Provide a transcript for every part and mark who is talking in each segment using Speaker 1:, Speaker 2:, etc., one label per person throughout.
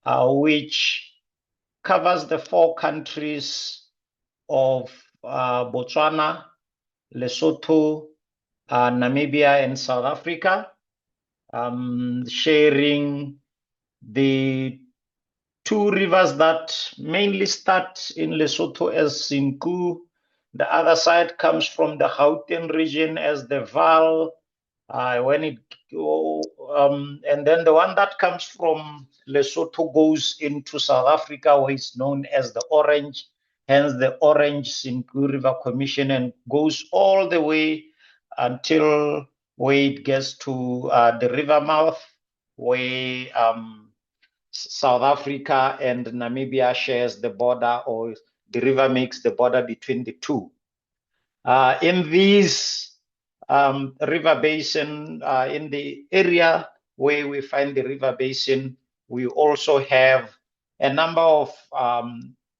Speaker 1: which covers the 4 countries of Botswana, Lesotho, Namibia, and South Africa, sharing the 2 rivers that mainly start in Lesotho as Senqu. The other side comes from the Gauteng region as the Vaal, and then the one that comes from Lesotho goes into South Africa, where it's known as the Orange, hence the Orange Senqu River Commission, and goes all the way until where it gets to the river mouth, where South Africa and Namibia shares the border, or the river makes the border between the two. In these river basin, in the area where we find the river basin, we also have a number of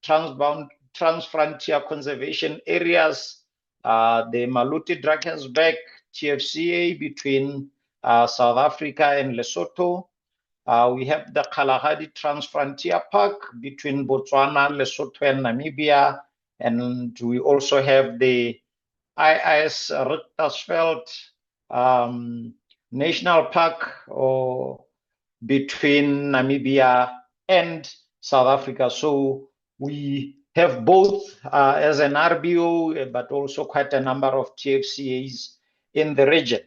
Speaker 1: transfrontier conservation areas, the Maluti-Drakensberg TFCA between South Africa and Lesotho. We have the Kalahari Transfrontier Park between Botswana, Lesotho, and Namibia. And we also have the IIS Richtersveld National Park, or between Namibia and South Africa. So we have both as an RBO, but also quite a number of TFCAs in the region.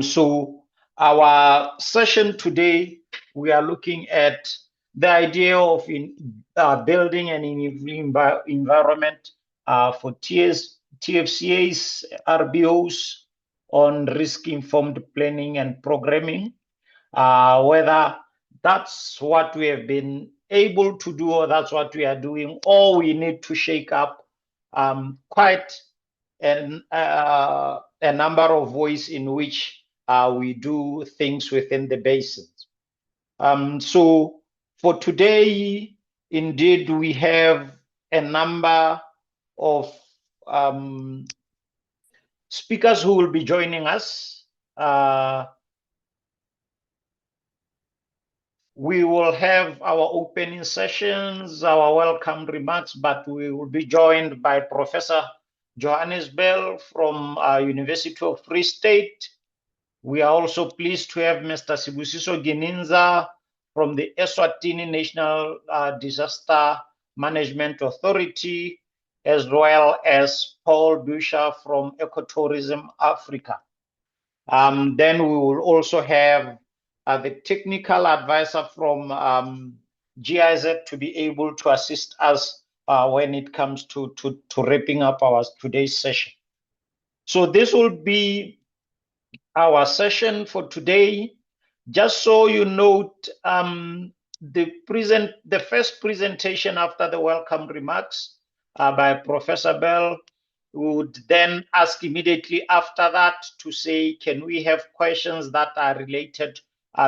Speaker 1: So our session today, we are looking at the idea of building an environment for TFCAs, RBOs on risk-informed planning and programming, whether that's what we have been able to do, or that's what we are doing, or we need to shake up quite a number of ways in which we do things within the basins. So for today, indeed, we have a number of speakers who will be joining us. We will have our opening sessions, our welcome remarks, but we will be joined by Professor Johannes Bell from University of Free State. We are also pleased to have Mr. Sibusiso Gininza from the Eswatini National Disaster Management Authority, as well as Paul Buscher from Ecotourism Africa. Then we will also have the technical advisor from GIZ to be able to assist us when it comes to wrapping up our today's session. So this will be our session for today. Just so you note, the first presentation after the welcome remarks by Professor Bell would then ask immediately after that to say, can we have questions that are related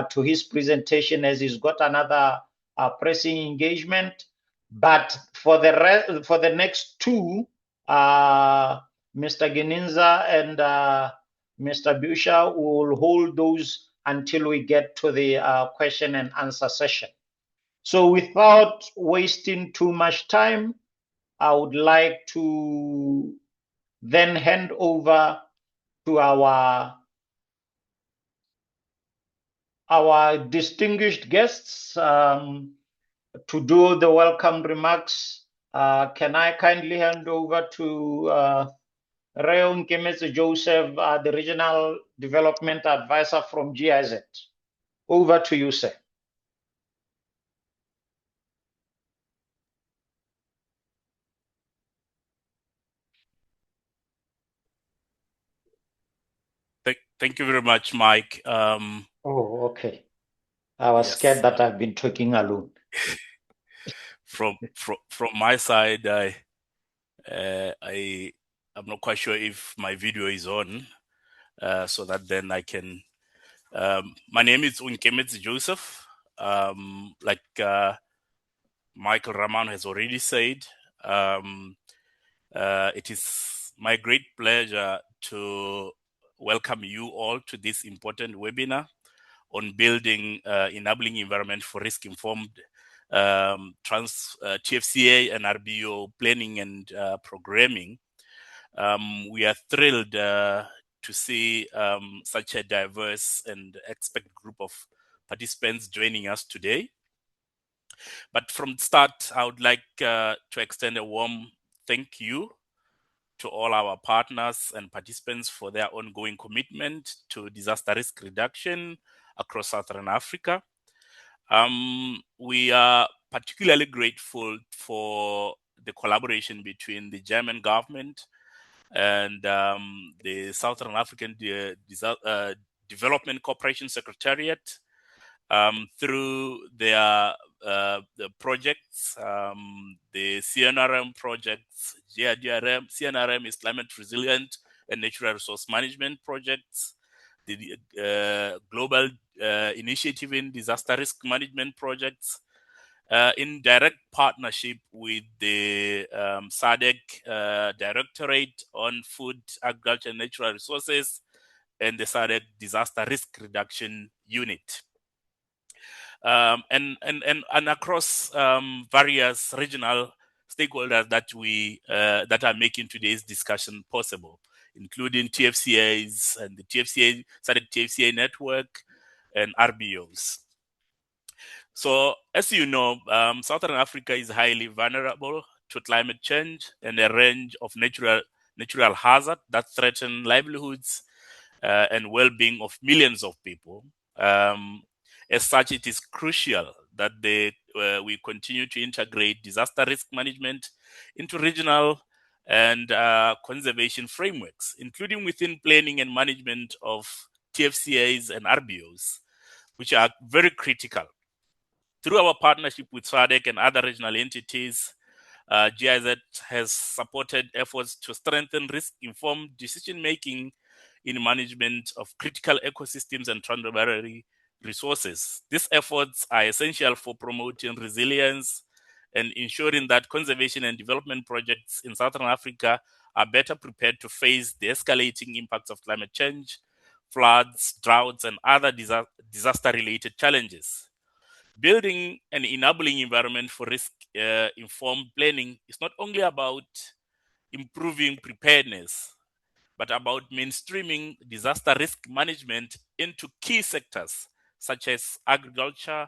Speaker 1: to his presentation, as he's got another pressing engagement. But for the next two, Mr. Gininza and Mr. Buscher will hold those until we get to the question and answer session. So without wasting too much time, I would like to then hand over to our distinguished guests to do the welcome remarks. Can I kindly hand over to Reo Nkemetse Joseph, the Regional Development Advisor from GIZ. Over to you, sir.
Speaker 2: Thank you very much, Mike.
Speaker 1: Oh, okay. I was scared that I've been talking alone.
Speaker 2: From my side, I'm not quite sure if my video is on, so that then I can. My name is Nkemetse Joseph. Like Michael Raman has already said, it is my great pleasure to welcome you all to this important webinar on building enabling environment for risk-informed TFCA and RBO planning and programming. We are thrilled to see such a diverse and expert group of participants joining us today. But from the start, I would like to extend a warm thank you to all our partners and participants for their ongoing commitment to disaster risk reduction across Southern Africa. We are particularly grateful for the collaboration between the German government and the Southern African Development Cooperation Secretariat through their the projects, the CNRM projects, GRDRM. CNRM is Climate Resilient and Natural Resource Management projects, the Global Initiative in Disaster Risk Management projects, in direct partnership with the SADC Directorate on Food, Agriculture and Natural Resources and the SADC Disaster Risk Reduction Unit. And across various regional stakeholders that we that are making today's discussion possible, including TFCAs and the SADC TFCA network and RBOs. So, as you know, Southern Africa is highly vulnerable to climate change and a range of natural hazards that threaten livelihoods and well-being of millions of people. As such, it is crucial that we continue to integrate disaster risk management into regional and conservation frameworks, including within planning and management of TFCAs and RBOs, which are very critical. Through our partnership with SADC and other regional entities, GIZ has supported efforts to strengthen risk-informed decision-making in management of critical ecosystems and transboundary resources. These efforts are essential for promoting resilience and ensuring that conservation and development projects in Southern Africa are better prepared to face the escalating impacts of climate change, floods, droughts, and other disaster-related challenges. Building an enabling environment for risk-informed planning is not only about improving preparedness, but about mainstreaming disaster risk management into key sectors such as agriculture,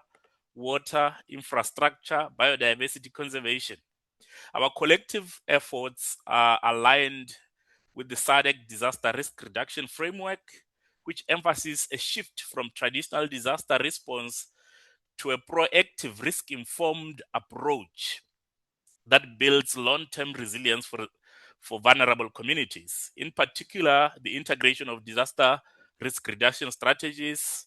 Speaker 2: water, infrastructure, biodiversity conservation. Our collective efforts are aligned with the SADC Disaster Risk Reduction Framework, which emphasizes a shift from traditional disaster response to a proactive, risk-informed approach that builds long-term resilience for vulnerable communities. In particular, the integration of disaster risk reduction strategies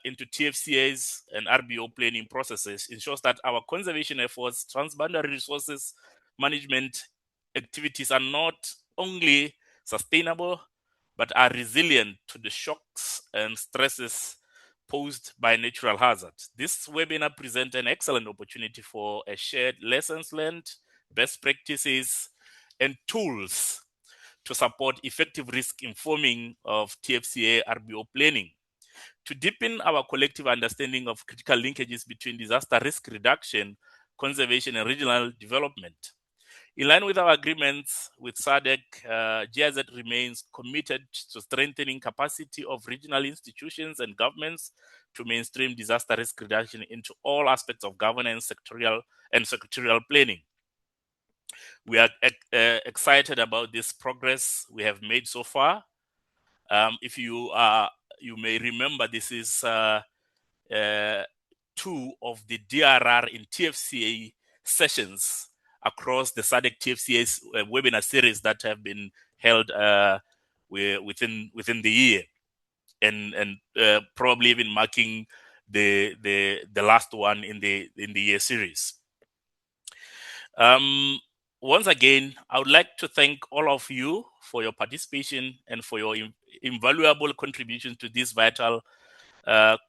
Speaker 2: into TFCAs and RBO planning processes ensures that our conservation efforts, transboundary resources management activities are not only sustainable, but are resilient to the shocks and stresses posed by natural hazards. This webinar presents an excellent opportunity for a shared lessons learned, best practices, and tools to support effective risk informing of TFCA RBO planning. To deepen our collective understanding of critical linkages between disaster risk reduction, conservation, and regional development. In line with our agreements with SADC, GIZ remains committed to strengthening capacity of regional institutions and governments to mainstream disaster risk reduction into all aspects of governance, sectorial planning. We are excited about this progress we have made so far. If you may remember, this is two of the DRR in TFCA sessions across the SADC TFCA's webinar series that have been held within the year, and probably even marking the last one in the year series. Once again, I would like to thank all of you for your participation and for your invaluable contribution to this vital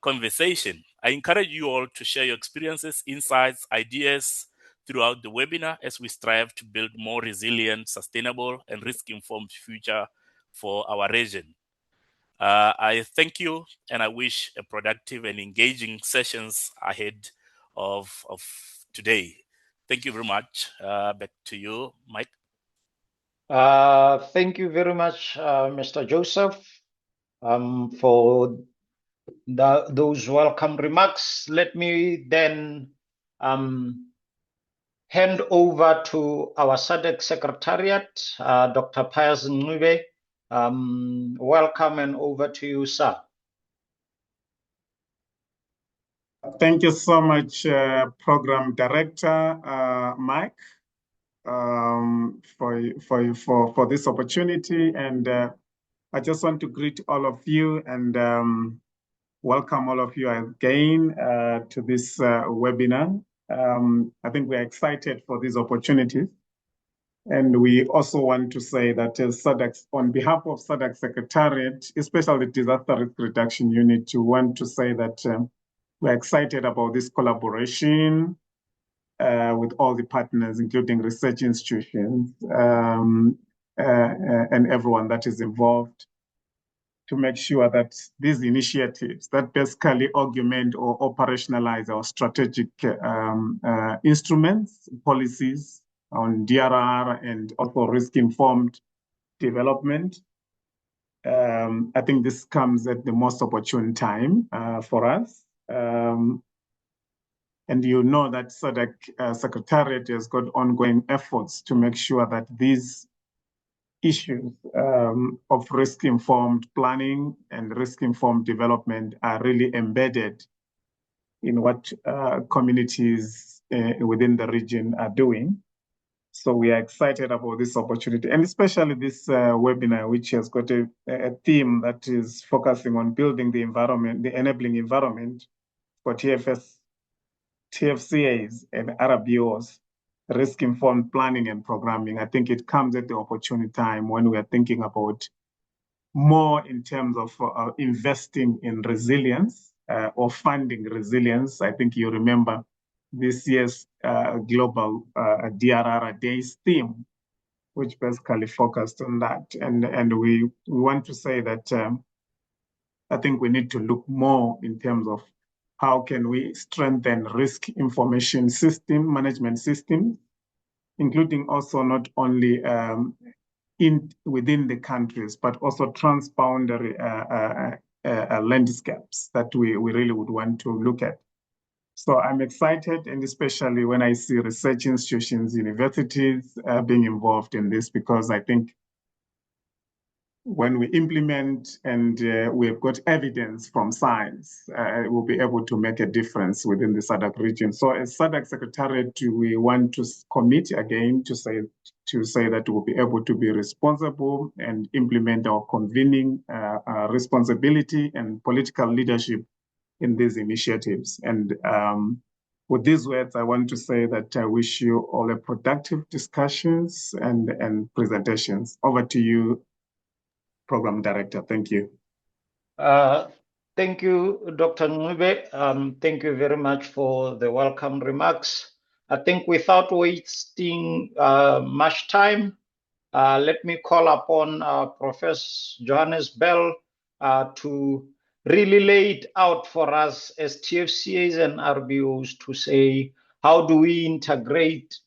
Speaker 2: conversation. I encourage you all to share your experiences, insights, ideas throughout the webinar as we strive to build more resilient, sustainable, and risk-informed future for our region. I thank you, and I wish a productive and engaging sessions ahead of today. Thank you very much. Back to you, Mike.
Speaker 1: Thank you very much, Mr. Joseph, for those welcome remarks. Let me then hand over to our SADC Secretariat, Dr. Pius Ncube. Welcome, and over to you, sir.
Speaker 3: Thank you so much, Program Director Mike, for this opportunity. And I just want to greet all of you and welcome all of you again to this webinar. I think we're excited for these opportunities. And we also want to say that SADC, on behalf of SADC Secretariat, especially Disaster Risk Reduction Unit, we want to say that we're excited about this collaboration with all the partners, including research institutions and everyone that is involved, to make sure that these initiatives that basically augment or operationalize our strategic instruments, policies on DRR and also risk-informed development. I think this comes at the most opportune time for us. And you know that SADC Secretariat has got ongoing efforts to make sure that these issues of risk-informed planning and risk-informed development are really embedded in what communities within the region are doing. So we are excited about this opportunity, and especially this webinar, which has got a theme that is focusing on building the environment, the enabling environment for TFCAs and RBOs, risk-informed planning and programming. I think it comes at the opportune time when we are thinking about more in terms of investing in resilience or funding resilience. I think you remember this year's global DRR Days theme, which basically focused on that. And we want to say that I think we need to look more in terms of how can we strengthen risk information system, management system, including also not only within the countries, but also transboundary landscapes that we really would want to look at. So I'm excited, and especially when I see research institutions, universities being involved in this, because I think when we implement and we've got evidence from science, we'll be able to make a difference within the SADC region. So as SADC Secretariat, we want to commit again to say that we'll be able to be responsible and implement our convening responsibility and political leadership in these initiatives. And with these words, I want to say that I wish you all a productive discussions and presentations. Over to you, Program Director. Thank you.
Speaker 1: Thank you, Dr. Ncube. Thank you very much for the welcome remarks. I think without wasting much time, let me call upon Professor Johannes Bell to really lay it out for us as TFCAs and RBOs to say, how do we integrate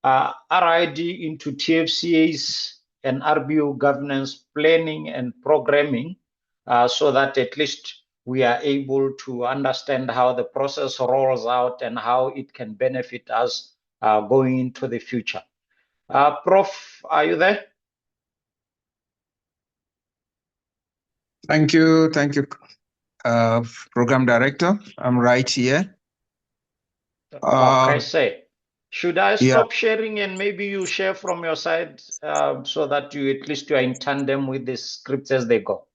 Speaker 1: RID into TFCAs and RBO governance planning and programming so that at least we are able to understand how the process rolls out and how it can benefit us going into the future. Prof, are you there?
Speaker 4: Thank you, Program Director. I'm right here.
Speaker 1: Okay, say. Should I stop sharing and maybe you share from your side so that you at least you are in tandem with the scripts as they go?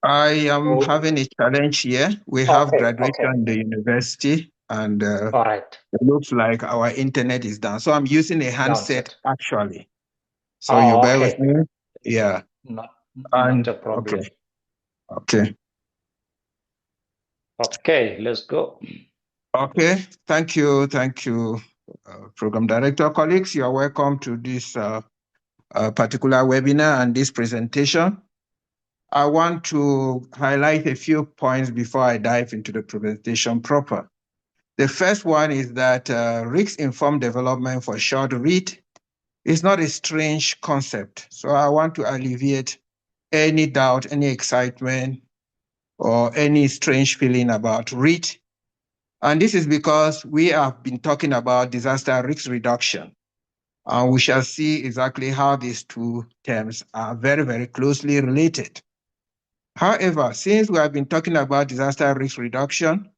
Speaker 4: I am having a challenge here. We have graduation in the university, and
Speaker 1: all right.
Speaker 4: It looks like our internet is down. So I'm using a handset actually. So you bear with me? Yeah.
Speaker 1: Not a problem.
Speaker 4: Okay.
Speaker 1: Okay, let's go.
Speaker 4: Okay, thank you, Program Director. Colleagues, you are welcome to this particular webinar and this presentation. I want to highlight a few points before I dive into the presentation proper. The first one is that risk-informed development, for short RID, is not a strange concept. So I want to alleviate any doubt, any excitement, or any strange feeling about RID. And this is because we have been talking about disaster risk reduction. And we shall see exactly how these two terms are very, very closely related. However, since we have been talking about disaster risk reduction,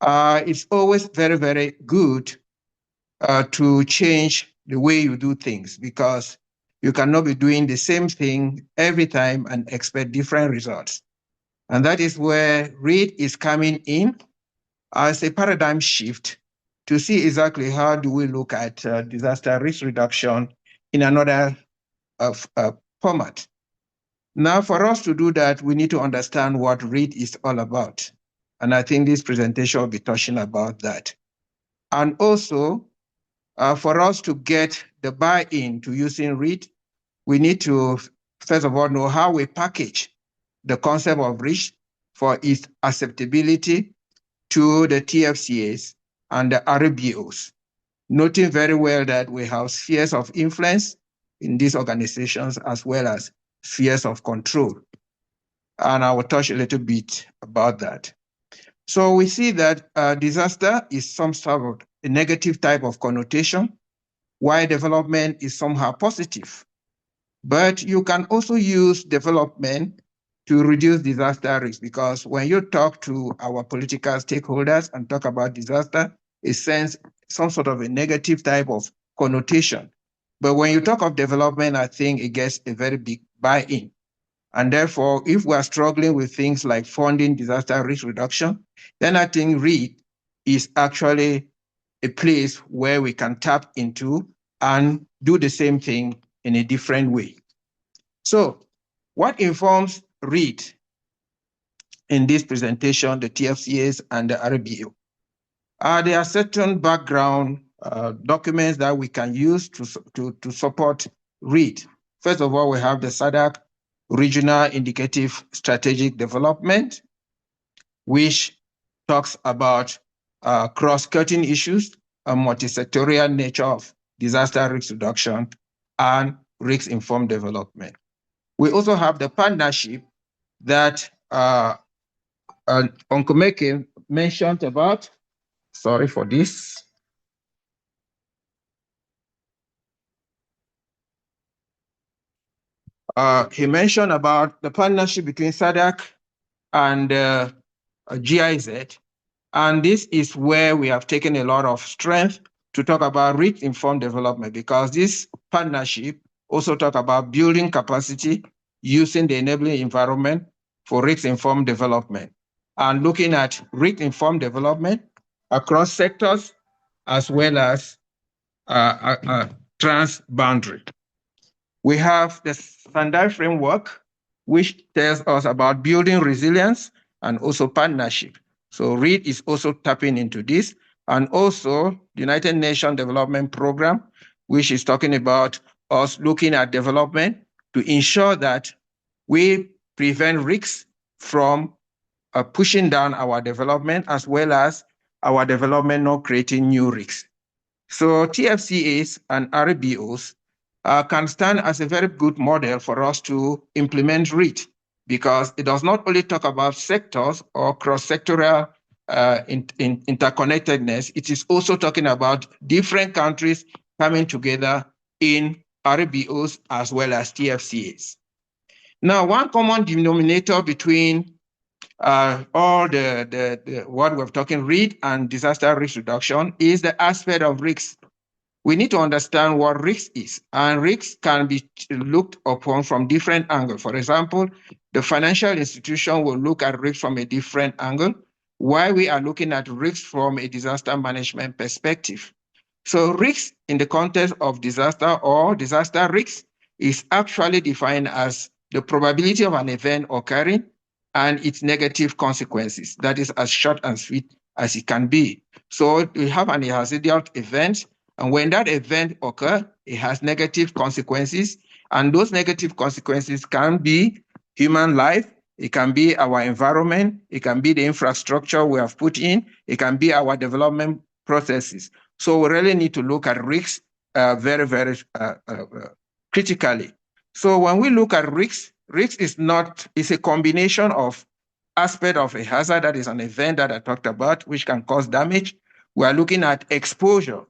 Speaker 4: it's always very, very good to change the way you do things, because you cannot be doing the same thing every time and expect different results. And that is where RID is coming in as a paradigm shift to see exactly how do we look at disaster risk reduction in another format. Now, for us to do that, we need to understand what RID is all about. And I think this presentation will be touching about that. And also, for us to get the buy-in to using RID, we need to, first of all, know how we package the concept of risk for its acceptability to the TFCAs and the RBOs, noting very well that we have spheres of influence in these organizations as well as spheres of control. And I will touch a little bit about that. So we see that disaster is some sort of a negative type of connotation, while development is somehow positive. But you can also use development to reduce disaster risk, because when you talk to our political stakeholders and talk about disaster, it sends some sort of a negative type of connotation. But when you talk of development, I think it gets a very big buy-in. And therefore, if we are struggling with things like funding disaster risk reduction, then I think RID is actually a place where we can tap into and do the same thing in a different way. So what informs RID in this presentation, the TFCAs and the RBO? There are certain background documents that we can use to support RID. First of all, we have the SADC Regional Indicative Strategic Development, which talks about cross-cutting issues and multi-sectorial nature of disaster risk reduction and risk-informed development. We also have the partnership that Onkomeke mentioned about. Sorry for this. He mentioned about the partnership between SADC and GIZ. And this is where we have taken a lot of strength to talk about risk-informed development, because this partnership also talk about building capacity using the enabling environment for risk-informed development and looking at risk-informed development across sectors as well as trans-boundary. We have the Sendai framework, which tells us about building resilience and also partnership. So RID is also tapping into this. And also the United Nations Development Program, which is talking about us looking at development to ensure that we prevent risks from pushing down our development, as well as our development not creating new risks. So TFCAs and RBOs can stand as a very good model for us to implement RID, because it does not only talk about sectors or cross-sectoral interconnectedness, it is also talking about different countries coming together in RBOs as well as TFCAs. Now, one common denominator between all the what we're talking RID and disaster risk reduction is the aspect of risks. We need to understand what risk is, and risks can be looked upon from different angles. For example, the financial institution will look at risk from a different angle, while we are looking at risk from a disaster management perspective. So risk in the context of disaster or disaster risk is actually defined as the probability of an event occurring and its negative consequences. That is as short and sweet as it can be. So we have an hazardous event, and when that event occurs, it has negative consequences, and those negative consequences can be human life, it can be our environment, it can be the infrastructure we have put in, it can be our development processes. So we really need to look at risks very, very critically. So when we look at risks, risk is a combination of aspect of a hazard, that is an event that I talked about, which can cause damage. We are looking at exposure.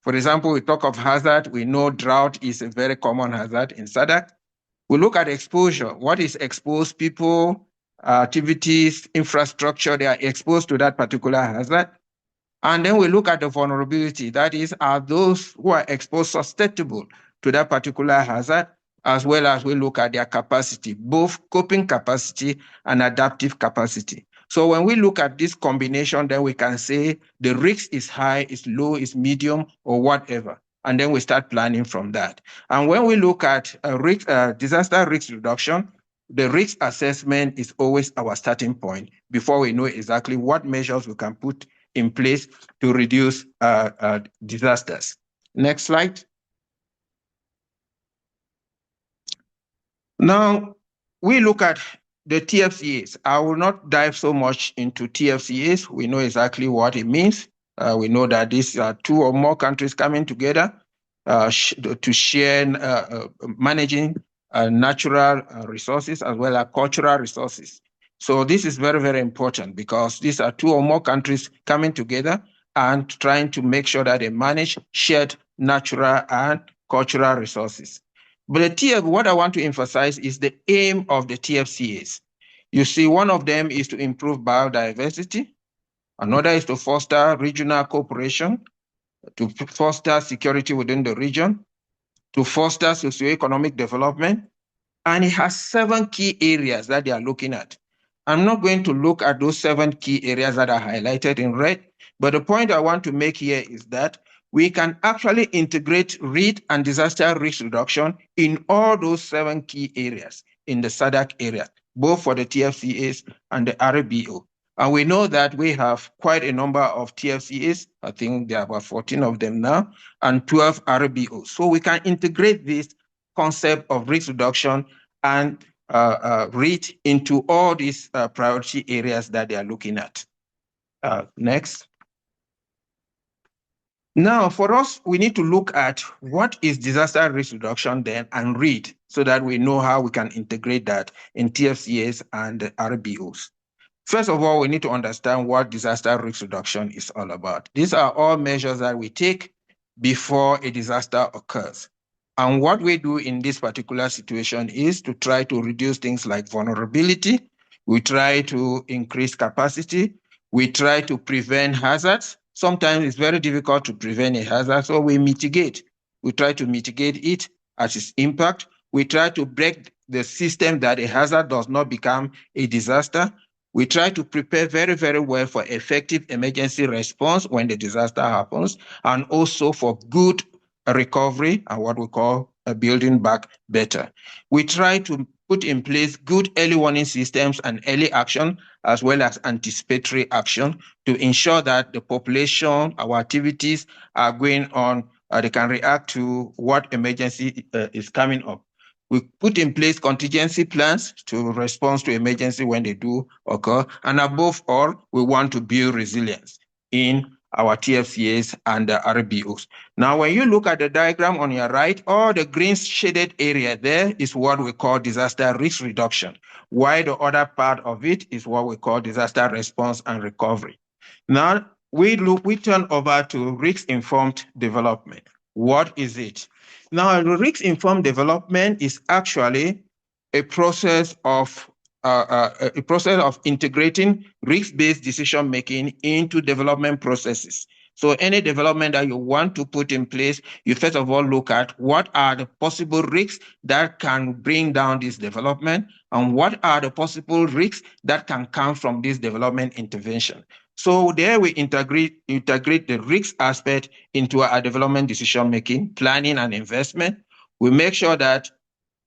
Speaker 4: For example, we talk of hazard, we know drought is a very common hazard in SADC. We look at exposure. What is exposed? People, activities, infrastructure, they are exposed to that particular hazard. And then we look at the vulnerability. That is, are those who are exposed susceptible to that particular hazard, as well as we look at their capacity, both coping capacity and adaptive capacity. So when we look at this combination, then we can say the risk is high, is low, is medium, or whatever. And then we start planning from that. And when we look at disaster risk reduction, the risk assessment is always our starting point before we know exactly what measures we can put in place to reduce disasters. Next slide. Now, we look at the TFCAs. I will not dive so much into TFCAs. We know exactly what it means. We know that these are two or more countries coming together to share managing natural resources as well as cultural resources. So this is very, very important because these are two or more countries coming together and trying to make sure that they manage shared natural and cultural resources. But what I want to emphasize is the aim of the TFCAs. You see, one of them is to improve biodiversity. Another is to foster regional cooperation, to foster security within the region, to foster socioeconomic development. And it has 7 key areas that they are looking at. I'm not going to look at those 7 key areas that are highlighted in red, but the point I want to make here is that we can actually integrate READ and disaster risk reduction in all those 7 key areas in the SADC area, both for the TFCAs and the RBO. And we know that we have quite a number of TFCAs. I think there are about 14 of them now, and 12 RBOs. So we can integrate this concept of risk reduction and READ into all these priority areas that they are looking at. Next. Now, for us, we need to look at what is disaster risk reduction then and READ so that we know how we can integrate that in TFCAs and RBOs. First of all, we need to understand what disaster risk reduction is all about. These are all measures that we take before a disaster occurs. And what we do in this particular situation is to try to reduce things like vulnerability. We try to increase capacity. We try to prevent hazards. Sometimes it's very difficult to prevent a hazard, so we mitigate. We try to mitigate it at its impact. We try to break the system that a hazard does not become a disaster. We try to prepare very, very well for effective emergency response when the disaster happens, and also for good recovery and what we call building back better. We try to put in place good early warning systems and early action, as well as anticipatory action to ensure that the population, our activities are going on, they can react to what emergency is coming up. We put in place contingency plans to respond to emergency when they do occur. And above all, we want to build resilience in our TFCAs and the RBOs. Now, when you look at the diagram on your right, all the green shaded area there is what we call disaster risk reduction, while the other part of it is what we call disaster response and recovery. Now, we turn over to risk-informed development. What is it? Now, risk-informed development is actually a process of integrating risk-based decision-making into development processes. So any development that you want to put in place, you first of all look at what are the possible risks that can bring down this development, and what are the possible risks that can come from this development intervention. So there we integrate the risk aspect into our development decision-making, planning, and investment. We make sure that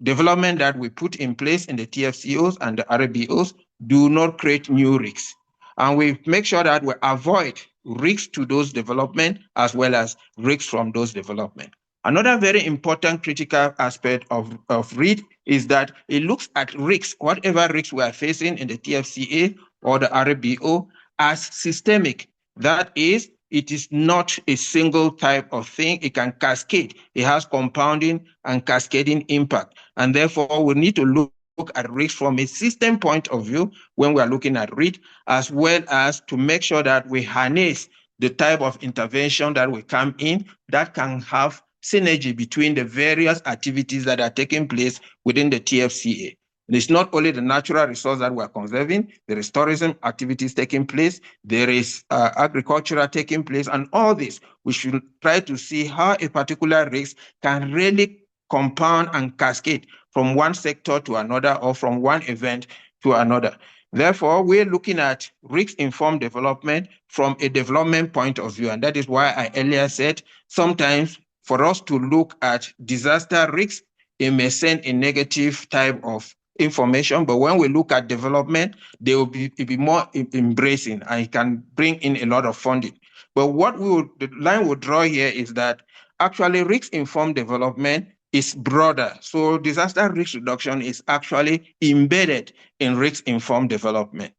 Speaker 4: development that we put in place in the TFCOs and the RBOs do not create new risks. And we make sure that we avoid risks to those development as well as risks from those development. Another very important critical aspect of READ is that it looks at risks, whatever risks we are facing in the TFCA or the RBO, as systemic. That is, it is not a single type of thing. It can cascade. It has compounding and cascading impact. And therefore, we need to look at risk from a system point of view when we are looking at risk, as well as to make sure that we harness the type of intervention that will come in that can have synergy between the various activities that are taking place within the TFCA. And it's not only the natural resource that we're conserving, there is tourism activities taking place, there is agricultural taking place, and all this, we should try to see how a particular risk can really compound and cascade from one sector to another or from one event to another. Therefore, we're looking at risk-informed development from a development point of view. And that is why I earlier said sometimes for us to look at disaster risks, it may send a negative type of information, but when we look at development, they will be more embracing and it can bring in a lot of funding. But what the line we'll draw here is that actually risk-informed development is broader. So disaster risk reduction is actually embedded in risk-informed development.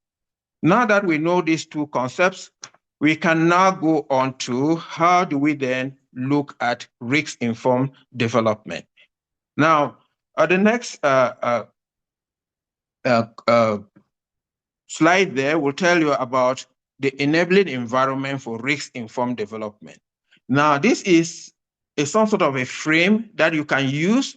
Speaker 4: Now that we know these two concepts, we can now go on to how do we then look at risk-informed development. Now, the next slide there will tell you about the enabling environment for risk-informed development. Now, this is some sort of a frame that you can use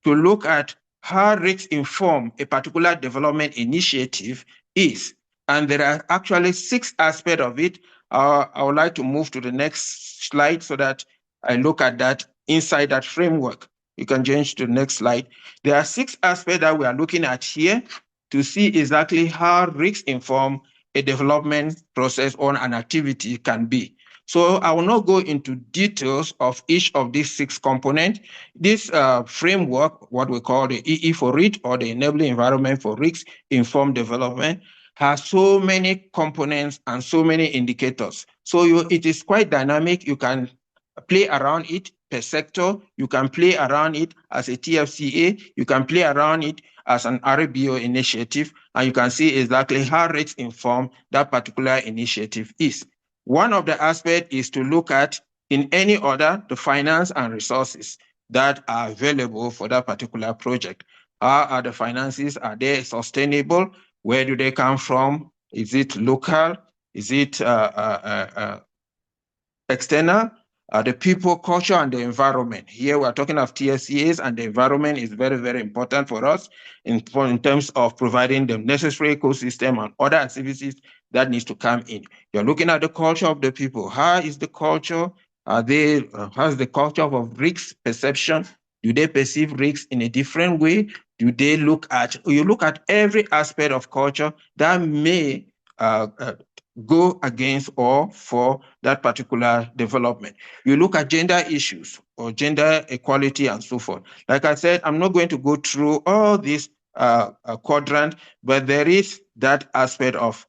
Speaker 4: to look at how risk-informed a particular development initiative is. And there are actually 6 aspects of it. I would like to move to the next slide so that I look at that inside that framework. You can change to the next slide. There are 6 aspects that we are looking at here to see exactly how risk-informed a development process or an activity can be. So I will not go into details of each of these 6 components. This framework, what we call the EE for RIT, or the Enabling Environment for Risk-Informed Development, has so many components and so many indicators. So it is quite dynamic. You can play around it per sector. You can play around it as a TFCA. You can play around it as an RBO initiative, and you can see exactly how risk-informed that particular initiative is. One of the aspects is to look at, in any order, the finance and resources that are available for that particular project. How are the finances? Are they sustainable? Where do they come from? Is it local? Is it external? The people, culture, and the environment. Here we're talking of TFCAs, and the environment is very, very important for us in terms of providing the necessary ecosystem and other activities that needs to come in. You're looking at the culture of the people. How is the culture? How's the culture of risk perception? Do they perceive risks in a different way? Do they look at, you look at every aspect of culture that may go against or for that particular development. You look at gender issues or gender equality and so forth. Like I said, I'm not going to go through all these quadrant, but there is that aspect of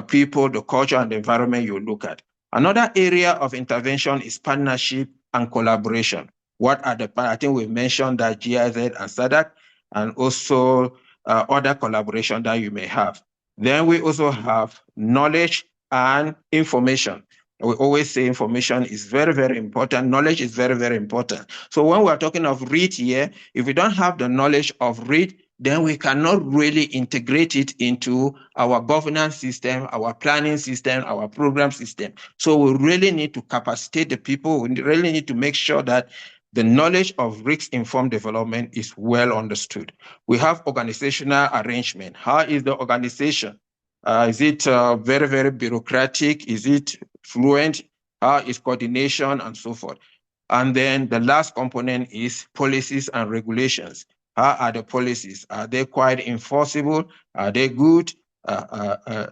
Speaker 4: people, the culture, and the environment you look at. Another area of intervention is partnership and collaboration. What are I think we mentioned that GIZ and SADC, and also other collaboration that you may have. Then we also have knowledge and information. We always say information is very, very important. Knowledge is very, very important. So when we're talking of REIT here, if we don't have the knowledge of REIT, then we cannot really integrate it into our governance system, our planning system, our program system. So we really need to capacitate the people. We really need to make sure that the knowledge of risk-informed development is well understood. We have organizational arrangement. How is the organization? Is it very, very bureaucratic? Is it fluent? How is coordination and so forth? And then the last component is policies and regulations. How are the policies? Are they quite enforceable? Are they good? How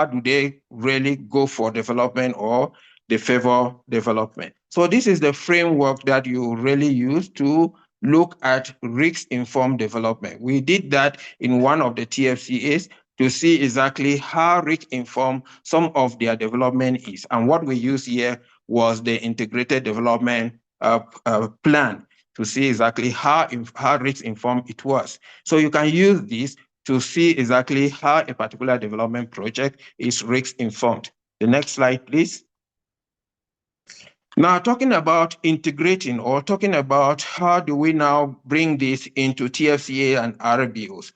Speaker 4: do they really go for development or they favor development? So this is the framework that you really use to look at risk-informed development. We did that in one of the TFCAs to see exactly how risk-informed some of their development is. And what we used here was the integrated development plan to see exactly how risk informed it was. So you can use this to see exactly how a particular development project is risk informed. The next slide, please. Now, talking about integrating or talking about how do we now bring this into TFCA and RBOs.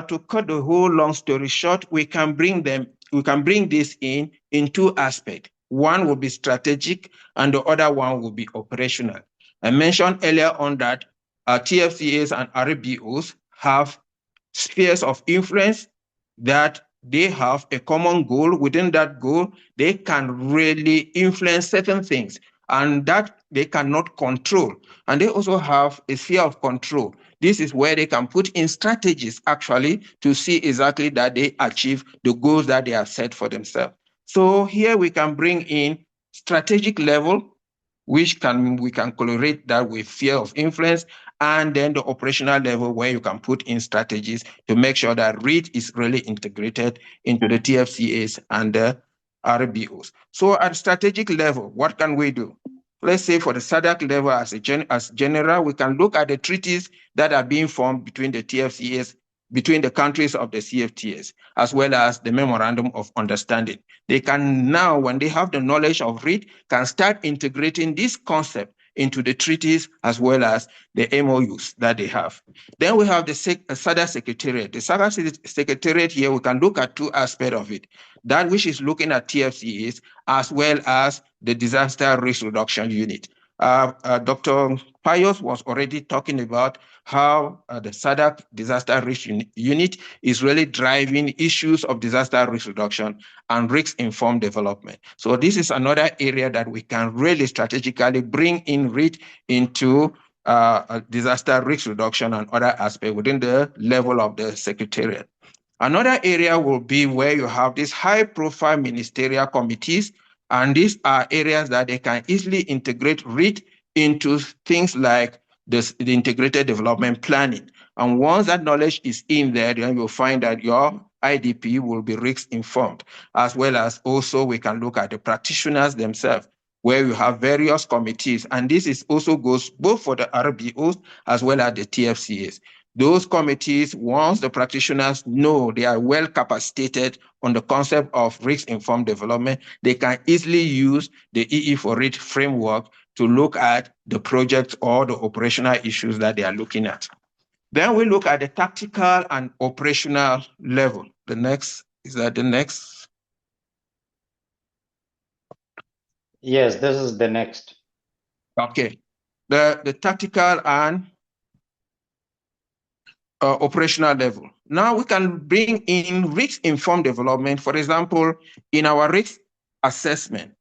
Speaker 4: To cut the whole long story short, we can bring this in two aspects. One will be strategic and the other one will be operational. I mentioned earlier on that TFCAs and RBOs have spheres of influence that they have a common goal. Within that goal, they can really influence certain things and that they cannot control. And they also have a sphere of control. This is where they can put in strategies actually to see exactly that they achieve the goals that they have set for themselves. So here we can bring in strategic level, which we can correlate that with sphere of influence, and then the operational level where you can put in strategies to make sure that REIT is really integrated into the TFCAs and the RBOs. So at strategic level, what can we do? Let's say for the SADC level as general, we can look at the treaties that are being formed between the TFCAs, between the countries of the CFTAs, as well as the Memorandum of Understanding. They can now, when they have the knowledge of REIT, can start integrating this concept into the treaties as well as the MOUs that they have. Then we have the SADC Secretariat. The SADC Secretariat here, we can look at two aspects of it. That which is looking at TFCAs as well as the Disaster Risk Reduction Unit. Dr. Pius was already talking about how the SADC Disaster Risk Unit is really driving issues of disaster risk reduction and risk-informed development. So this is another area that we can really strategically bring in REIT into disaster risk reduction and other aspects within the level of the Secretariat. Another area will be where you have these high-profile ministerial committees, and these are areas that they can easily integrate REIT into things like the integrated development planning. And once that knowledge is in there, then you'll find that your IDP will be risk-informed, as well as also we can look at the practitioners themselves, where you have various committees. And this is also goes both for the RBOs as well as the TFCAs. Those committees, once the practitioners know they are well capacitated on the concept of risk-informed development, they can easily use the EE for REIT framework to look at the project or the operational issues that they are looking at. Then we look at the tactical and operational level. The next, is that the next?
Speaker 1: Yes, this is the next.
Speaker 4: Okay. The tactical and operational level. Now we can bring in risk-informed development. For example, in our risk assessment,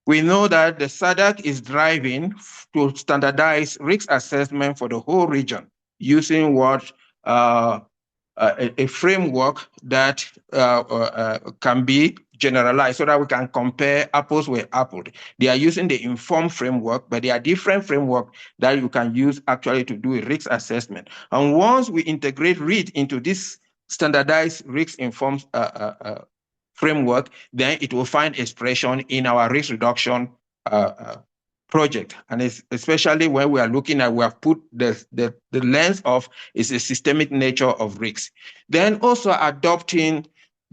Speaker 4: we know that the SADC is driving to standardize risk assessment for the whole region using what a framework that can be generalized so that we can compare apples with apples. They are using the informed framework, but there are different frameworks that you can use actually to do a risk assessment. And once we integrate REIT into this standardized risk-informed framework, then it will find expression in our risk reduction project. And it's especially when we are looking at, we have put the lens of is a systemic nature of risks. Then also adopting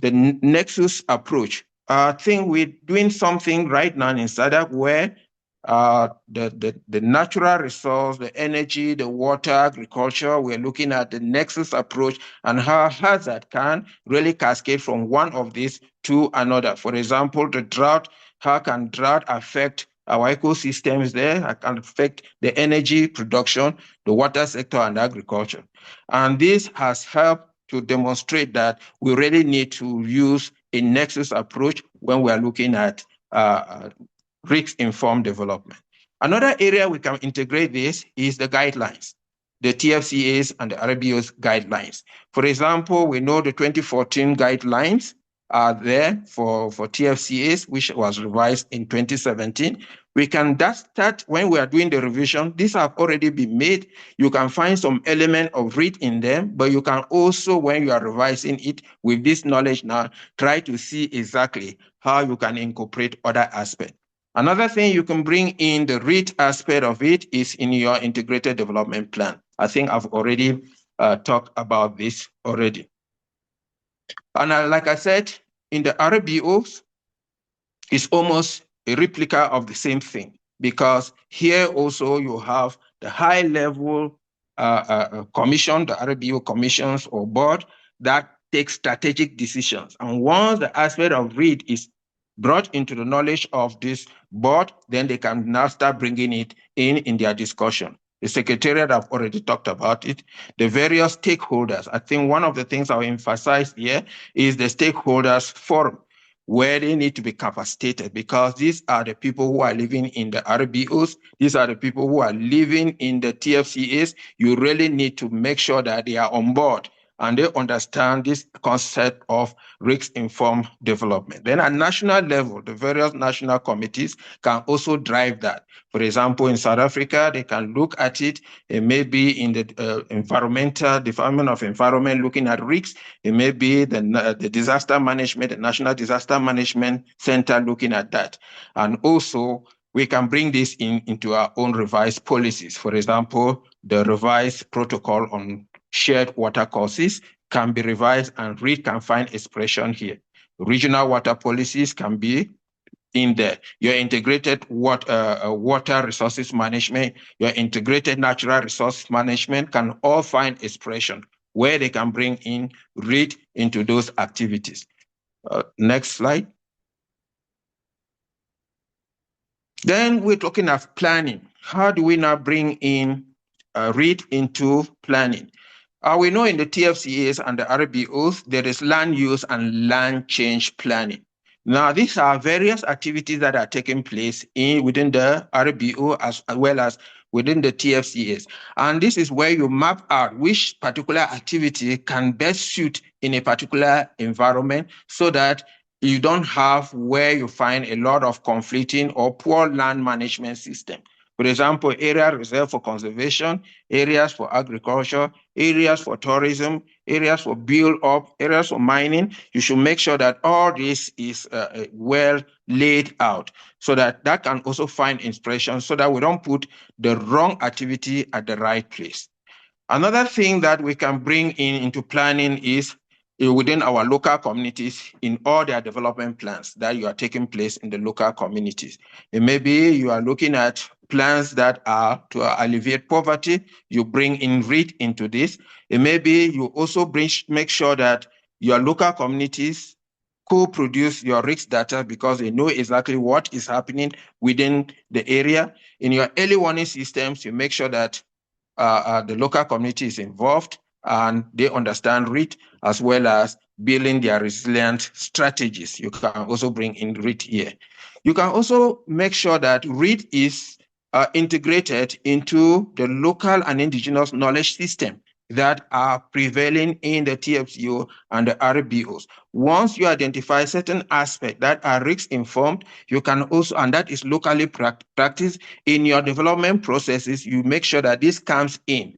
Speaker 4: the nexus approach. I think we're doing something right now in SADC where the natural resource, the energy, the water, agriculture, we're looking at the nexus approach and how hazard can really cascade from one of these to another. For example, the drought, how can drought affect our ecosystems there? How can affect the energy production, the water sector, and agriculture? And this has helped to demonstrate that we really need to use a nexus approach when we are looking at risk-informed development. Another area we can integrate this is the guidelines, the TFCAs and the RBOs guidelines. For example, we know the 2014 guidelines are there for TFCAs, which was revised in 2017. We can start when we are doing the revision. These have already been made. You can find some element of REIT in them, but you can also, when you are revising it with this knowledge now, try to see exactly how you can incorporate other aspects. Another thing you can bring in the REIT aspect of it is in your integrated development plan. I think I've already talked about this already. And like I said, in the RBOs, it's almost a replica of the same thing, because here also you have the high level commission, the RBO commissions or board that takes strategic decisions. And once the aspect of REIT is brought into the knowledge of this board, then they can now start bringing it in their discussion. The Secretariat have already talked about it. The various stakeholders, I think one of the things I'll emphasize here is the stakeholders forum, where they need to be capacitated, because these are the people who are living in the RBOs. These are the people who are living in the TFCAs. You really need to make sure that they are on board and they understand this concept of risk-informed development. Then at national level, the various national committees can also drive that. For example, in South Africa, they can look at it. It may be in the Department of Environment looking at risks. It may be the disaster management, the National Disaster Management Center looking at that. And also, we can bring this into our own revised policies. For example, the revised protocol on shared water courses can be revised, and REIT can find expression here. Regional water policies can be in there. Your integrated water resources management, your integrated natural resource management can all find expression where they can bring in REIT into those activities. Next slide. Then we're talking of planning. How do we now bring in REIT into planning? We know in the TFCAs and the RBOs, there is land use and land change planning. Now, these are various activities that are taking place within the RBO as well as within the TFCAs. And this is where you map out which particular activity can best suit in a particular environment, so that you don't have where you find a lot of conflicting or poor land management system. For example, area reserved for conservation, areas for agriculture, areas for tourism, areas for build-up, areas for mining. You should make sure that all this is well laid out, so that that can also find inspiration, so that we don't put the wrong activity at the right place. Another thing that we can bring into planning is within our local communities, in all their development plans that you are taking place in the local communities. It may be you are looking at plans that are to alleviate poverty, you bring in REIT into this. It may be you also make sure that your local communities co-produce your risk data, because they know exactly what is happening within the area. In your early warning systems, you make sure that the local community is involved and they understand REIT, as well as building their resilient strategies. You can also bring in REIT here. You can also make sure that REIT is integrated into the local and indigenous knowledge system that are prevailing in the TFCO and the RBOs. Once you identify certain aspects that are risk-informed, you can also, and that is locally practiced in your development processes, you make sure that this comes in,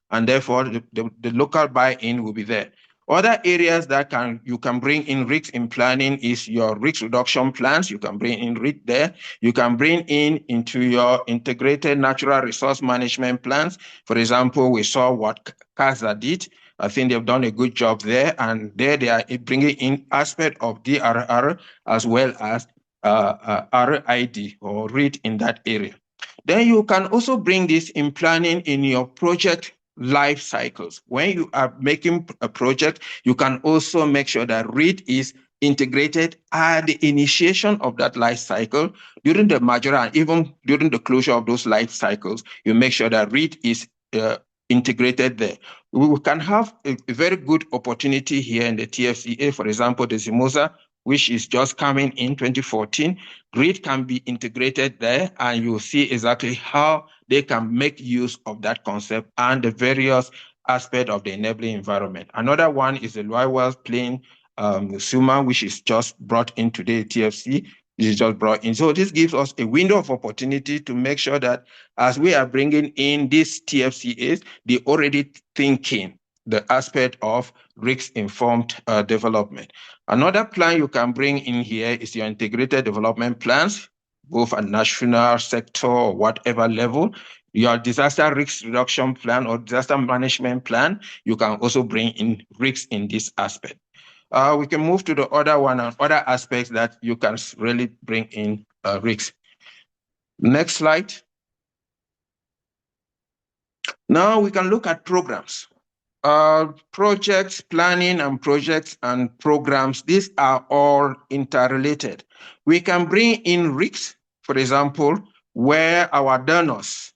Speaker 4: and therefore the local buy-in will be there. Other areas that you can bring in risk in planning is your risk reduction plans. You can bring in REIT there. You can bring into your integrated natural resource management plans. For example, we saw what CASA did. I think they've done a good job there, and there they are bringing in aspect of DRR as well as RID or REIT in that area. Then you can also bring this in planning in your project life cycles. When you are making a project, you can also make sure that REIT is integrated at the initiation of that life cycle, during the major, and even during the closure of those life cycles. You make sure that REIT is integrated there. We can have a very good opportunity here in the TFCA, for example, the Zimoza, which is just coming in 2014. REIT can be integrated there, and you'll see exactly how they can make use of that concept and the various aspects of the enabling environment. Another one is the Loiwell Plain SUMA, which is just brought in today, TFC. This is just brought in. So this gives us a window of opportunity to make sure that as we are bringing in these TFCAs, they're already thinking the aspect of risk-informed development. Another plan you can bring in here is your integrated development plans. both at national sector or whatever level. Your disaster risk reduction plan or disaster management plan, you can also bring in risks in this aspect. We can move to the other one and other aspects that you can really bring in risks. Next slide. Now we can look at programs. Projects, planning and projects and programs, these are all interrelated. We can bring in risks, for example, where our donors,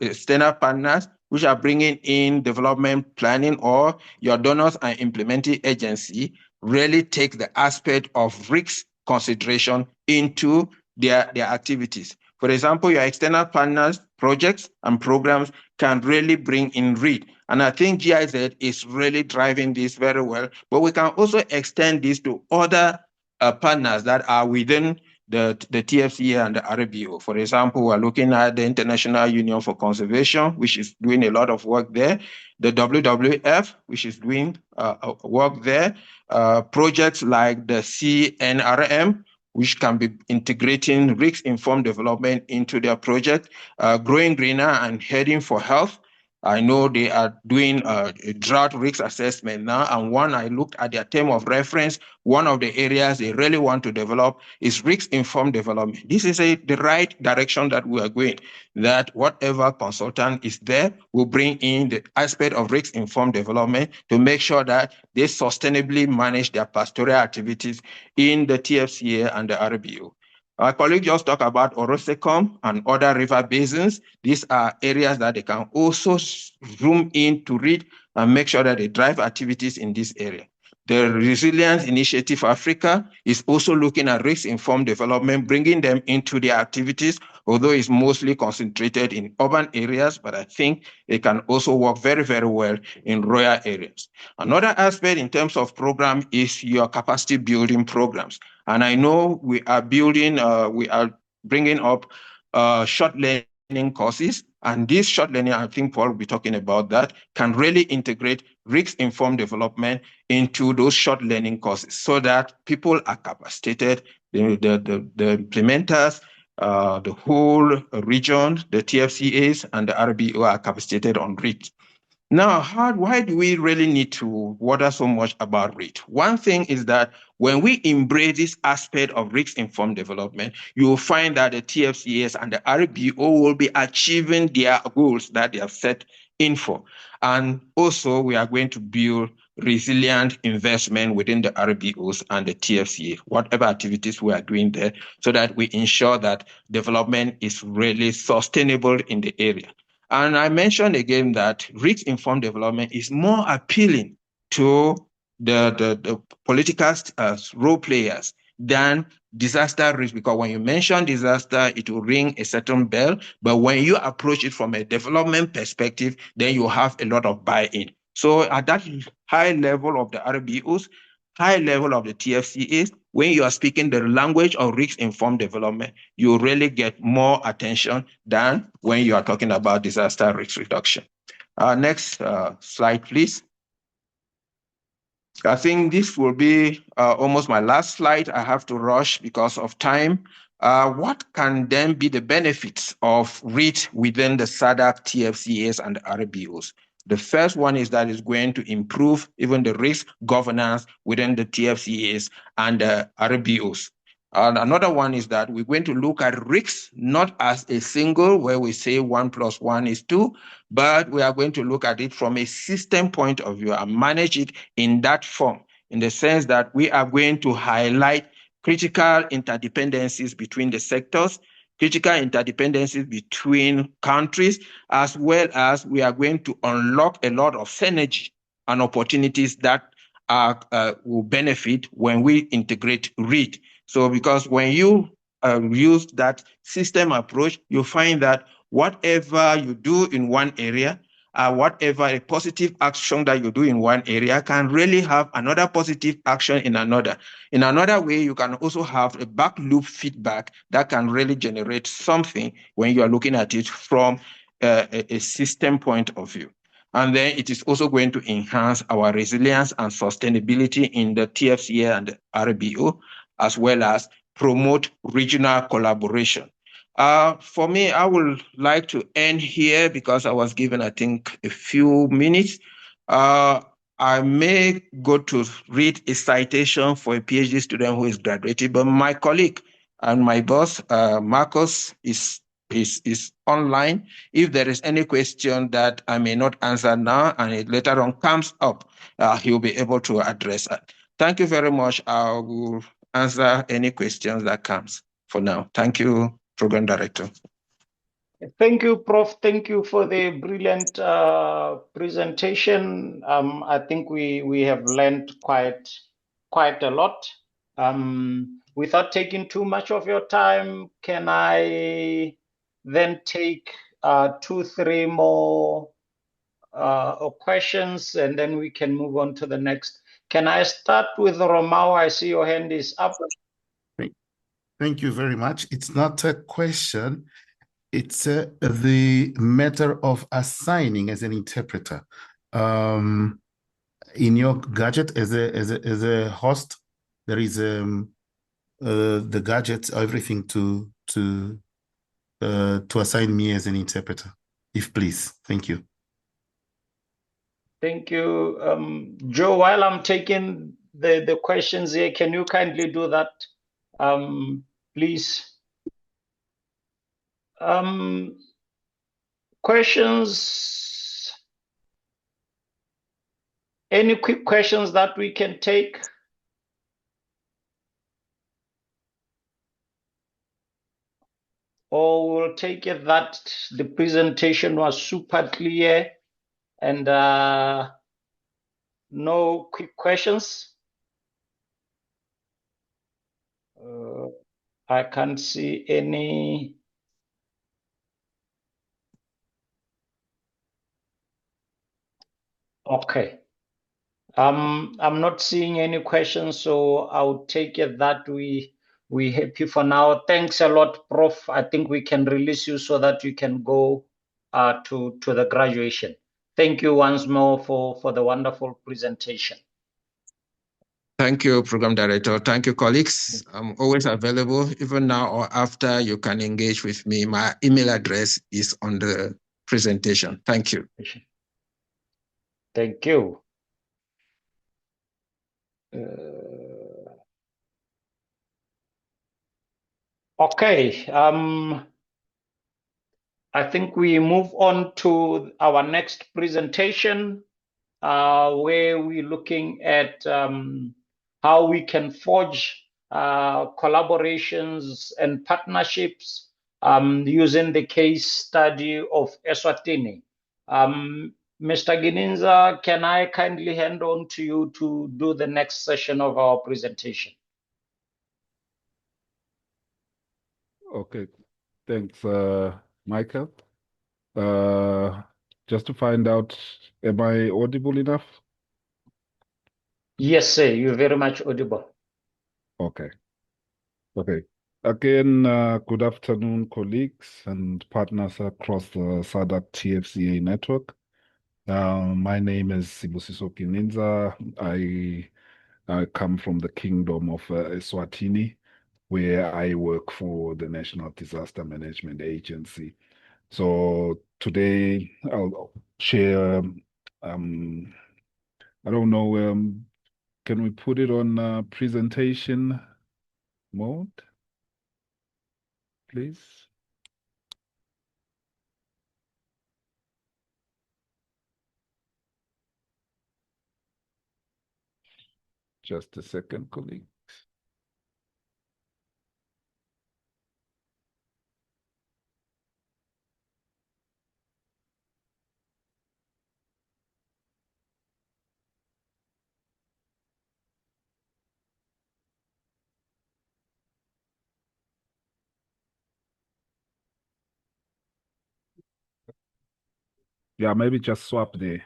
Speaker 4: external partners, which are bringing in development planning, or your donors and implementing agency really take the aspect of risk consideration into their activities. For example, your external partners, projects and programs can really bring in risk. And I think GIZ is really driving this very well, but we can also extend this to other partners that are within the TFCA and the RBO. For example, we're looking at the International Union for Conservation, which is doing a lot of work there, the WWF, which is doing work there, projects like the CNRM, which can be integrating risk-informed development into their project, Growing Greener and Heading for Health. I know they are doing a drought risk assessment now, and when I looked at their term of reference, one of the areas they really want to develop is risk-informed development. This is the right direction that we are going, that whatever consultant is there will bring in the aspect of risk-informed development to make sure that they sustainably manage their pastoral activities in the TFCA and the RBO. Our colleague just talked about Orosecom and other river basins. These are areas that they can also zoom in to read and make sure that they drive activities in this area. The Resilience Initiative Africa is also looking at risk-informed development, bringing them into their activities, although it's mostly concentrated in urban areas, but I think it can also work very, very well in rural areas. Another aspect in terms of program is your capacity building programs. And I know we are building, we are bringing up short learning courses. And this short learning, I think Paul will be talking about that, can really integrate risk-informed development into those short learning courses so that people are capacitated, the implementers, the whole region, the TFCAs and the RBO are capacitated on risk. Now, why do we really need to bother so much about risk? One thing is that when we embrace this aspect of risk-informed development, you will find that the TFCAs and the RBO will be achieving their goals that they have set in for. And also, we are going to build resilient investment within the RBOs and the TFCA, whatever activities we are doing there, so that we ensure that development is really sustainable in the area. And I mentioned again that risk-informed development is more appealing to the political role players than disaster risk, because when you mention disaster, it will ring a certain bell. But when you approach it from a development perspective, then you have a lot of buy-in. So at that high level of the RBOs, high level of the TFCAs, when you are speaking the language of risk-informed development, you really get more attention than when you are talking about disaster risk reduction. Next slide, please. I think this will be almost my last slide. I have to rush because of time. What can then be the benefits of REIT within the SADC, TFCAs, and RBOs? The first one is that it's going to improve even the risk governance within the TFCAs and the RBOs. And another one is that we're going to look at risks not as a single, where we say 1 + 1 is 2, but we are going to look at it from a system point of view and manage it in that form, in the sense that we are going to highlight critical interdependencies between the sectors, critical interdependencies between countries, as well as we are going to unlock a lot of synergy and opportunities that will benefit when we integrate REIT. So because when you use that system approach, you find that whatever you do in one area, whatever a positive action that you do in one area can really have another positive action in another. In another way, you can also have a back loop feedback that can really generate something when you are looking at it from a system point of view. And then it is also going to enhance our resilience and sustainability in the TFCA and the RBO, as well as promote regional collaboration. For me, I would like to end here because I was given, I think, a few minutes. I may go to read a citation for a PhD student who is graduating, but my colleague and my boss, Marcus, is online. If there is any question that I may not answer now and it later on comes up, he'll be able to address it. Thank you very much. I will answer any questions that comes for now. Thank you, Program Director.
Speaker 1: Thank you, Prof. Thank you for the brilliant presentation. I think we have learned quite a lot. Without taking too much of your time, can I then take 2-3 more questions, and then we can move on to the next. Can I start with Romao? I see your hand is up.
Speaker 5: Thank you very much. It's not a question. It's the matter of assigning as an interpreter. In your gadget as a host, there is the gadgets, everything to assign me as an interpreter, if please. Thank you.
Speaker 1: Thank you, Joe. While I'm taking the questions here, can you kindly do that, please? Questions? Any quick questions that we can take? Or we'll take it that the presentation was super clear and no quick questions? I can't see any. Okay. I'm not seeing any questions, so I'll take it that we happy for now. Thanks a lot, Prof. I think we can release you so that you can go to the graduation. Thank you once more for the wonderful presentation.
Speaker 4: Thank you, Program Director. Thank you, colleagues. I'm always available, even now or after. You can engage with me. My email address is on the presentation. Thank you.
Speaker 1: Thank you. Okay. I think we move on to our next presentation, where we're looking at how we can forge collaborations and partnerships using the case study of Eswatini. Mr. Gininza, can I kindly hand on to you to do the next session of our presentation?
Speaker 6: Okay, thanks, Michael. Just to find out, am I audible enough?
Speaker 1: Yes, sir, you're very much audible.
Speaker 6: Okay. Again, good afternoon, colleagues and partners across the SADC TFCA network. My name is Sibusiso Gininza. I come from the Kingdom of Eswatini, where I work for the National Disaster Management Agency. So today I'll share, I don't know, can we put it on presentation mode, please? Just a second, colleague. Yeah, maybe just swap there.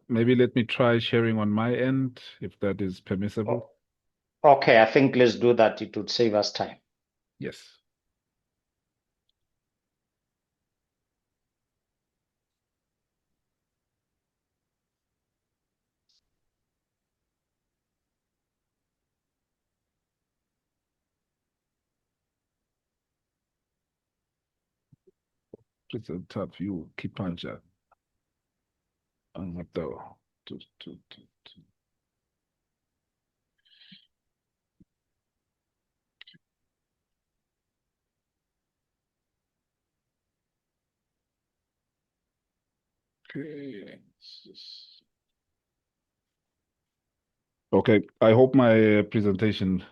Speaker 6: Maybe let me try sharing on my end, if that is permissible.
Speaker 1: Okay, I think let's do that. It would save us time.
Speaker 6: Yes. Present up view, Kipanja. Okay. Okay, I hope my presentation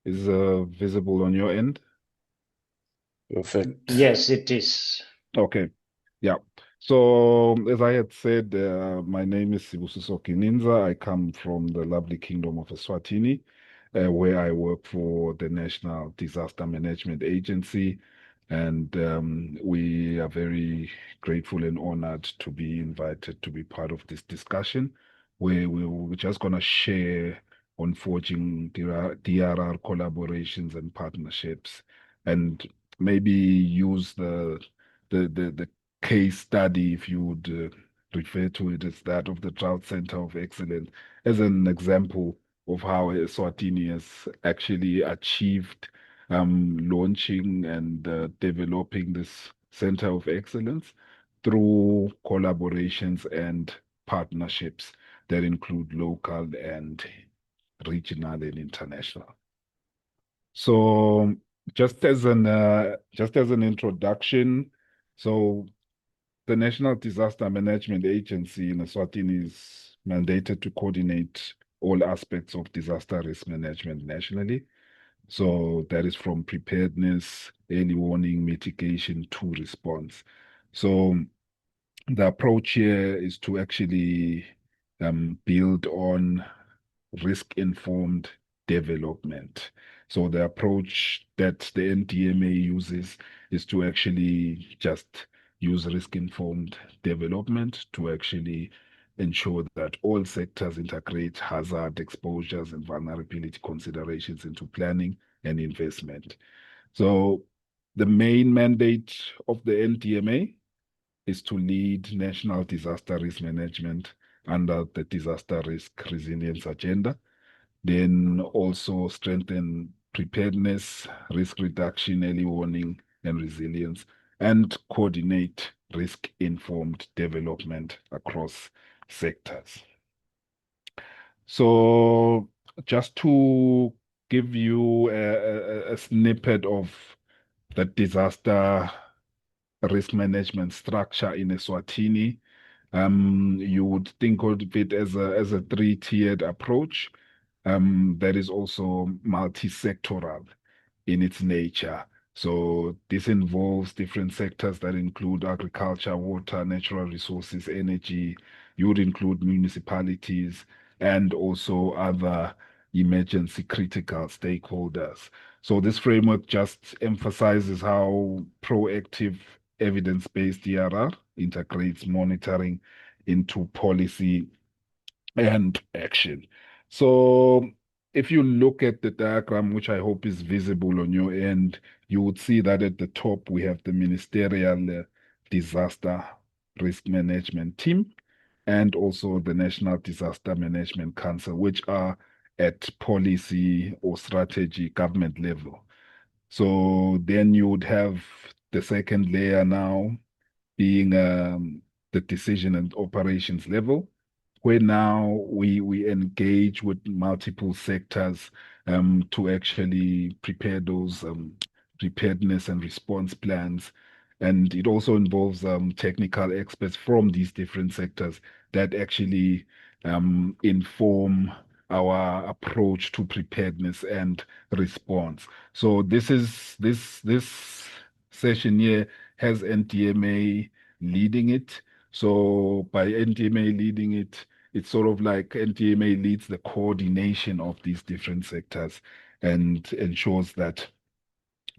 Speaker 6: is visible on your end.
Speaker 2: Perfect.
Speaker 1: Yes, it is.
Speaker 6: Okay, yeah. So as I had said, my name is Sibusiso Kininza. I come from the lovely Kingdom of Eswatini, where I work for the National Disaster Management Agency. And we are very grateful and honored to be invited to be part of this discussion, where we're just going to share on forging DRR collaborations and partnerships, and maybe use the case study, if you would refer to it as that of the Drought Center of Excellence, as an example of how Eswatini has actually achieved launching and developing this Center of Excellence through collaborations and partnerships that include local and regional and international. So just as an introduction, so the National Disaster Management Agency in Eswatini is mandated to coordinate all aspects of disaster risk management nationally. So that is from preparedness, early warning, mitigation to response. So the approach here is to actually build on risk-informed development. So the approach that the NDMA uses is to actually just use risk-informed development to actually ensure that all sectors integrate hazard exposures and vulnerability considerations into planning and investment. So the main mandate of the NDMA is to lead national disaster risk management under the disaster risk resilience agenda, then also strengthen preparedness, risk reduction, early warning, and resilience, and coordinate risk-informed development across sectors. So just to give you a snippet of the disaster risk management structure in Eswatini, you would think of it as a three-tiered approach that is also multi-sectoral in its nature. So this involves different sectors that include agriculture, water, natural resources, energy. You would include municipalities and also other emergency critical stakeholders. So this framework just emphasizes how proactive evidence-based DRR integrates monitoring into policy and action. So if you look at the diagram, which I hope is visible on your end, you would see that at the top we have the ministerial disaster risk management team and also the National Disaster Management Council, which are at policy or strategy government level. So then you would have the second layer now being the decision and operations level, where now we engage with multiple sectors to actually prepare those preparedness and response plans. And it also involves technical experts from these different sectors that actually inform our approach to preparedness and response. So this session here has NDMA leading it. So by NDMA leading it, it's sort of like NDMA leads the coordination of these different sectors and ensures that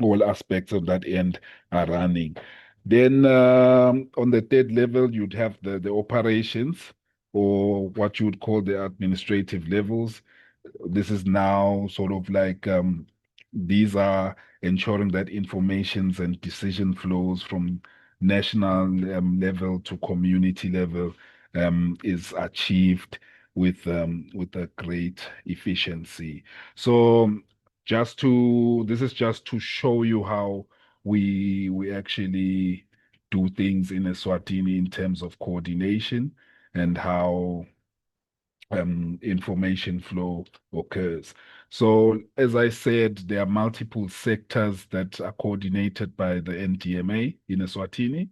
Speaker 6: all aspects of that end are running. Then on the third level, you'd have the operations, or what you would call the administrative levels. This is now sort of like these are ensuring that informations and decision flows from national level to community level is achieved with a great efficiency. So this is just to show you how we actually do things in Eswatini in terms of coordination and how information flow occurs. So, as I said, there are multiple sectors that are coordinated by the NDMA in Eswatini.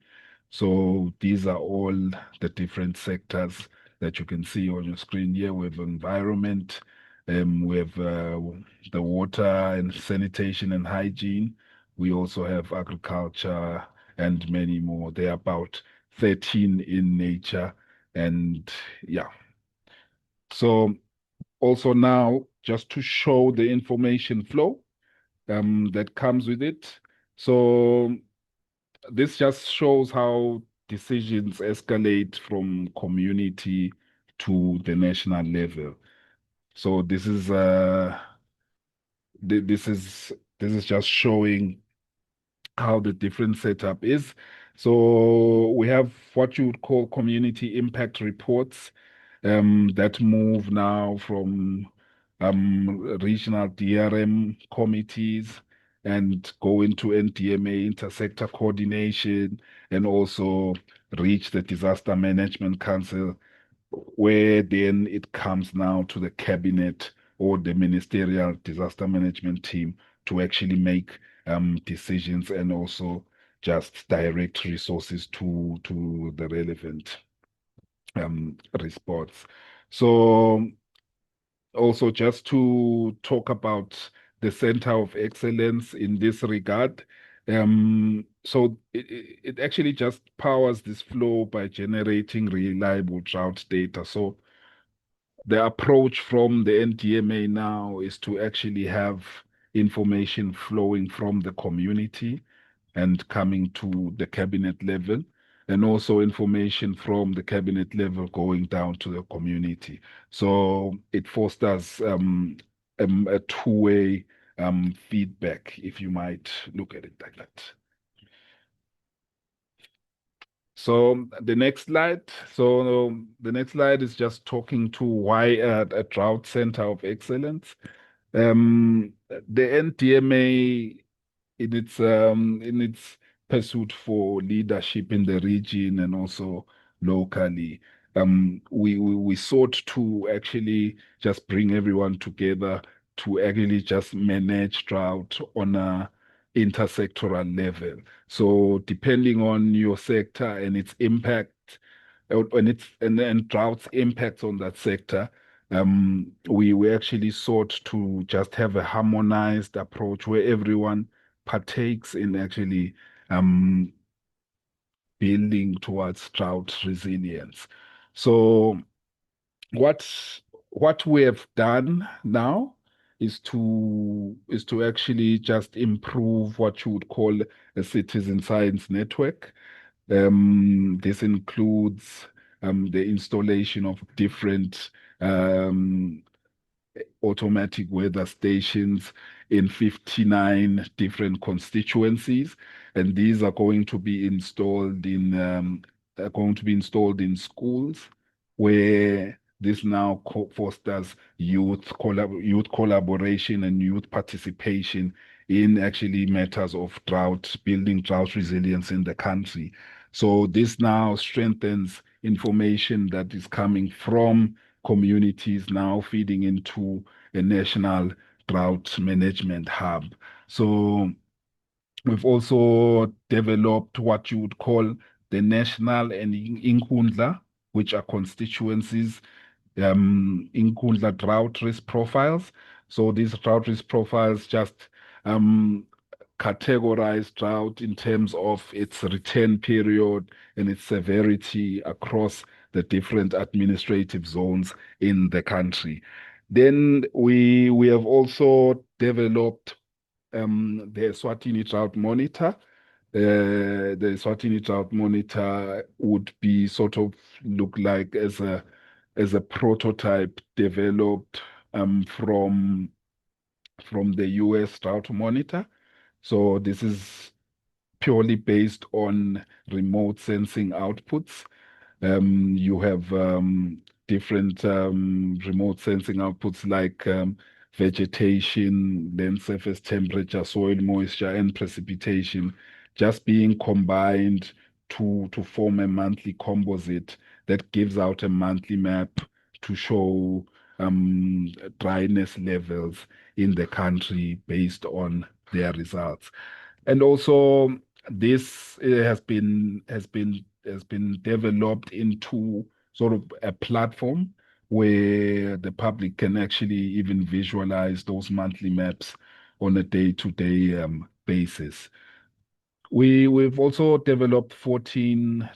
Speaker 6: So, these are all the different sectors that you can see on your screen here. We have environment, we have the water and sanitation and hygiene. We also have agriculture and many more. There are about 13 in nature. And yeah, so also now, just to show the information flow that comes with it. So this just shows how decisions escalate from community to the national level. So this is just showing how the different setup is. So we have what you would call community impact reports that move now from regional DRM committees and go into NDMA intersector coordination and also reach the Disaster Management Council, where then it comes now to the cabinet or the ministerial disaster management team to actually make decisions and also just direct resources to the relevant response. So also just to talk about the Center of Excellence in this regard. So it actually just powers this flow by generating reliable drought data. So the approach from the NDMA now is to actually have information flowing from the community and coming to the cabinet level, and also information from the cabinet level going down to the community. So it fosters a two-way feedback, if you might look at it like that. So the next slide. So the next slide is just talking to why a drought center of excellence. The NDMA in its pursuit for leadership in the region and also locally, we sought to actually just bring everyone together to actually just manage drought on a intersectoral level. So depending on your sector and its impact, and drought's impacts on that sector, we actually sought to just have a harmonized approach where everyone partakes in actually building towards drought resilience. So what we have done now is to actually just improve what you would call a citizen science network. This includes the installation of different automatic weather stations in 59 different constituencies, and these are going to be installed in schools, where this now fosters youth collaboration and youth participation in actually matters of building drought resilience in the country. So this now strengthens information that is coming from communities now feeding into a national drought management hub. So we've also developed what you would call the national and Inkundla, which are constituencies, Inkundla drought risk profiles. So these drought risk profiles just categorize drought in terms of its return period and its severity across the different administrative zones in the country. Then we have also developed the Eswatini Drought Monitor. the Eswatini Drought Monitor would be sort of look like as a prototype developed from the US Drought Monitor. So this is purely based on remote sensing outputs. You have different remote sensing outputs like vegetation, land surface temperature, soil moisture, and precipitation, just being combined to form a monthly composite that gives out a monthly map to show dryness levels in the country based on their results. And also this has been developed into sort of a platform where the public can actually even visualize those monthly maps on a day-to-day basis. We've also developed 14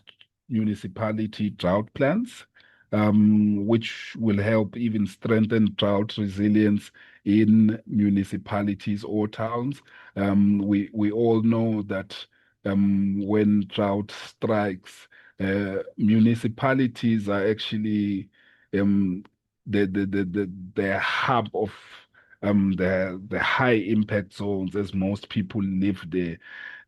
Speaker 6: municipality drought plans, which will help even strengthen drought resilience in municipalities or towns. We all know that when drought strikes, municipalities are actually the hub of the high impact zones, as most people live there.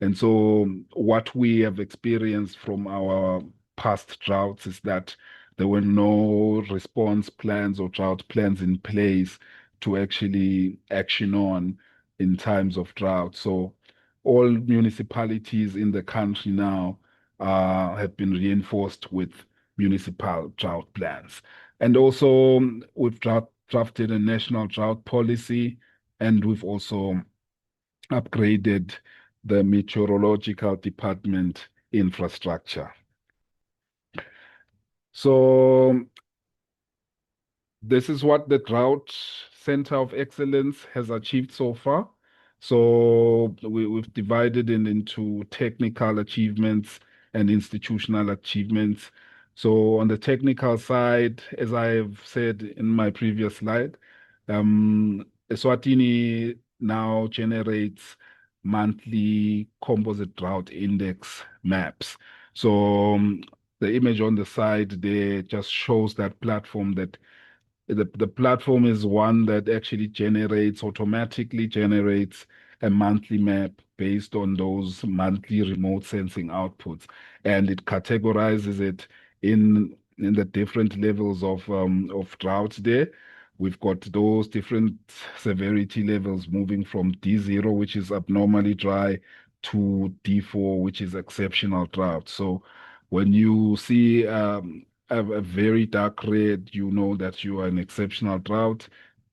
Speaker 6: And so what we have experienced from our past droughts is that there were no response plans or drought plans in place to actually action on in times of drought. So all municipalities in the country now have been reinforced with municipal drought plans. And also we've drafted a national drought policy, and we've also upgraded the meteorological department infrastructure. So this is what the Drought Center of Excellence has achieved so far. So we've divided it into technical achievements and institutional achievements. So on the technical side, as I have said in my previous slide, Eswatini now generates monthly composite drought index maps. So the image on the side there just shows that platform that the platform is one that actually automatically generates a monthly map based on those monthly remote sensing outputs, and it categorizes it in the different levels of drought there. We've got those different severity levels moving from D0, which is abnormally dry, to D4, which is exceptional drought. So when you see a very dark red, you know that you are in exceptional drought.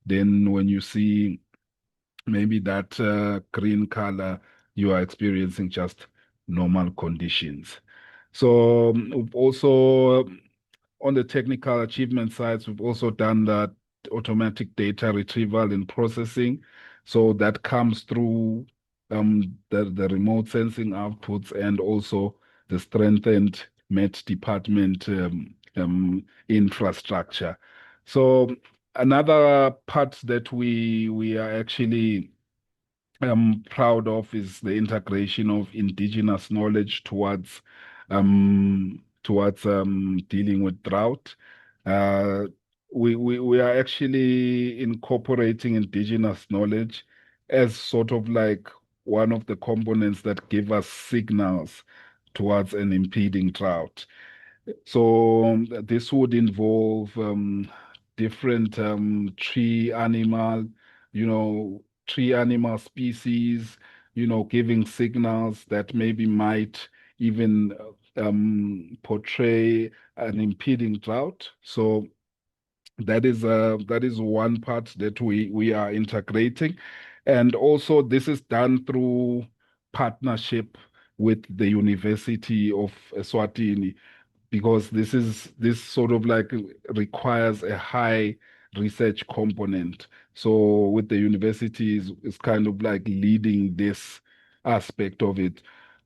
Speaker 6: Then when you see maybe that green color, you are experiencing just normal conditions. So we've also, on the technical achievement sides, we've also done that automatic data retrieval and processing. So that comes through the remote sensing outputs and also the strengthened Met department infrastructure. So another part that we are actually proud of is the integration of indigenous knowledge towards dealing with drought. We are actually incorporating indigenous knowledge as sort of like one of the components that give us signals towards an impeding drought. So this would involve different tree animal species, giving signals that maybe might even portray an impeding drought. So that is one part that we are integrating. And also this is done through partnership with the University of Eswatini, because this sort of like requires a high research component. So with the university is kind of like leading this aspect of it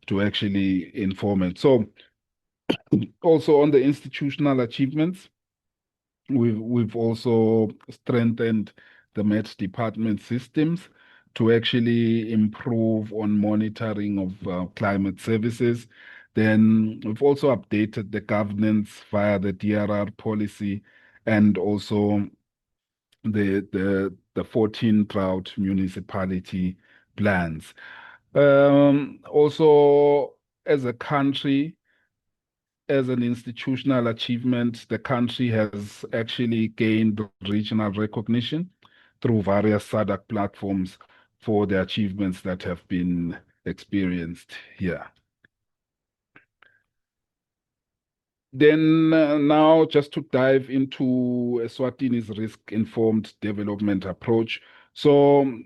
Speaker 6: to actually inform it. So also on the institutional achievements, we've also strengthened the Met department systems. to actually improve on monitoring of climate services. Then we've also updated the governance via the DRR policy and also the 14 drought municipality plans. Also, as a country, as an institutional achievement, the country has actually gained regional recognition through various SADC platforms for the achievements that have been experienced here. Then now just to dive into Eswatini's risk-informed development approach. So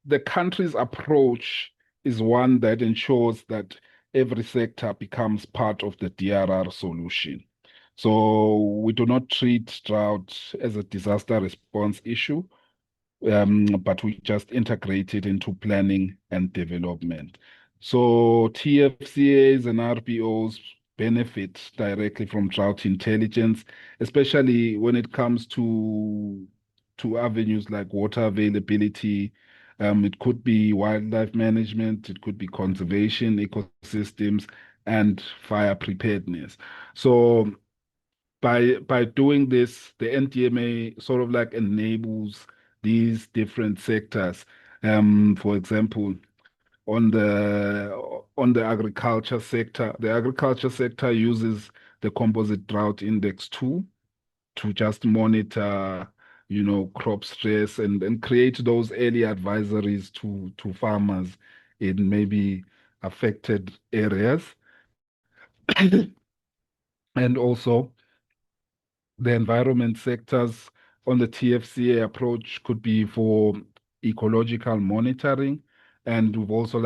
Speaker 6: the country's approach is one that ensures that every sector becomes part of the DRR solution. So we do not treat drought as a disaster response issue, but we just integrate it into planning and development. So TFCAs and RBOs benefit directly from drought intelligence, especially when it comes to avenues like water availability. It could be wildlife management, it could be conservation, ecosystems, and fire preparedness. So by doing this, the NDMA sort of like enables these different sectors. For example, on the agriculture sector uses the composite drought index tool to just monitor, crop stress and create those early advisories to farmers in maybe affected areas. And also the environment sectors on the TFCA approach could be for ecological monitoring. And we've also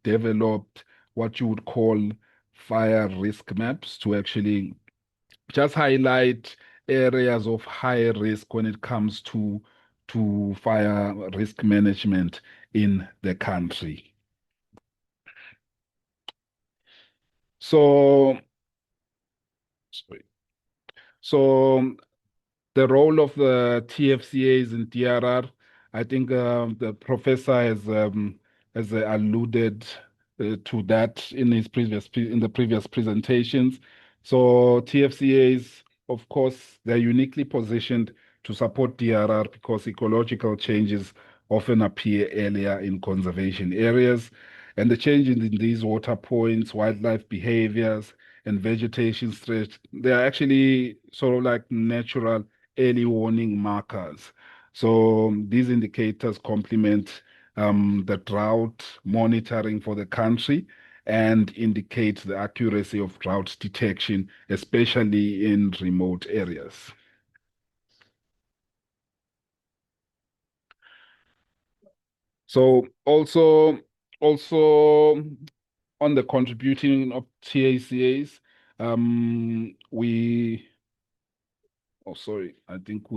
Speaker 6: developed what you would call fire risk maps to actually just highlight areas of high risk when it comes to fire risk management in the country. So, sorry. So the role of the TFCAs in DRR, I think the professor has alluded to that in the previous presentations. So TFCAs, of course, they're uniquely positioned to support DRR because ecological changes often appear earlier in conservation areas, and the changes in these water points, wildlife behaviors, and vegetation stress, they are actually sort of like natural early warning markers. So these indicators complement the drought monitoring for the country and indicate the accuracy of drought detection, especially in remote areas. So also on the contributing of TACAs, I think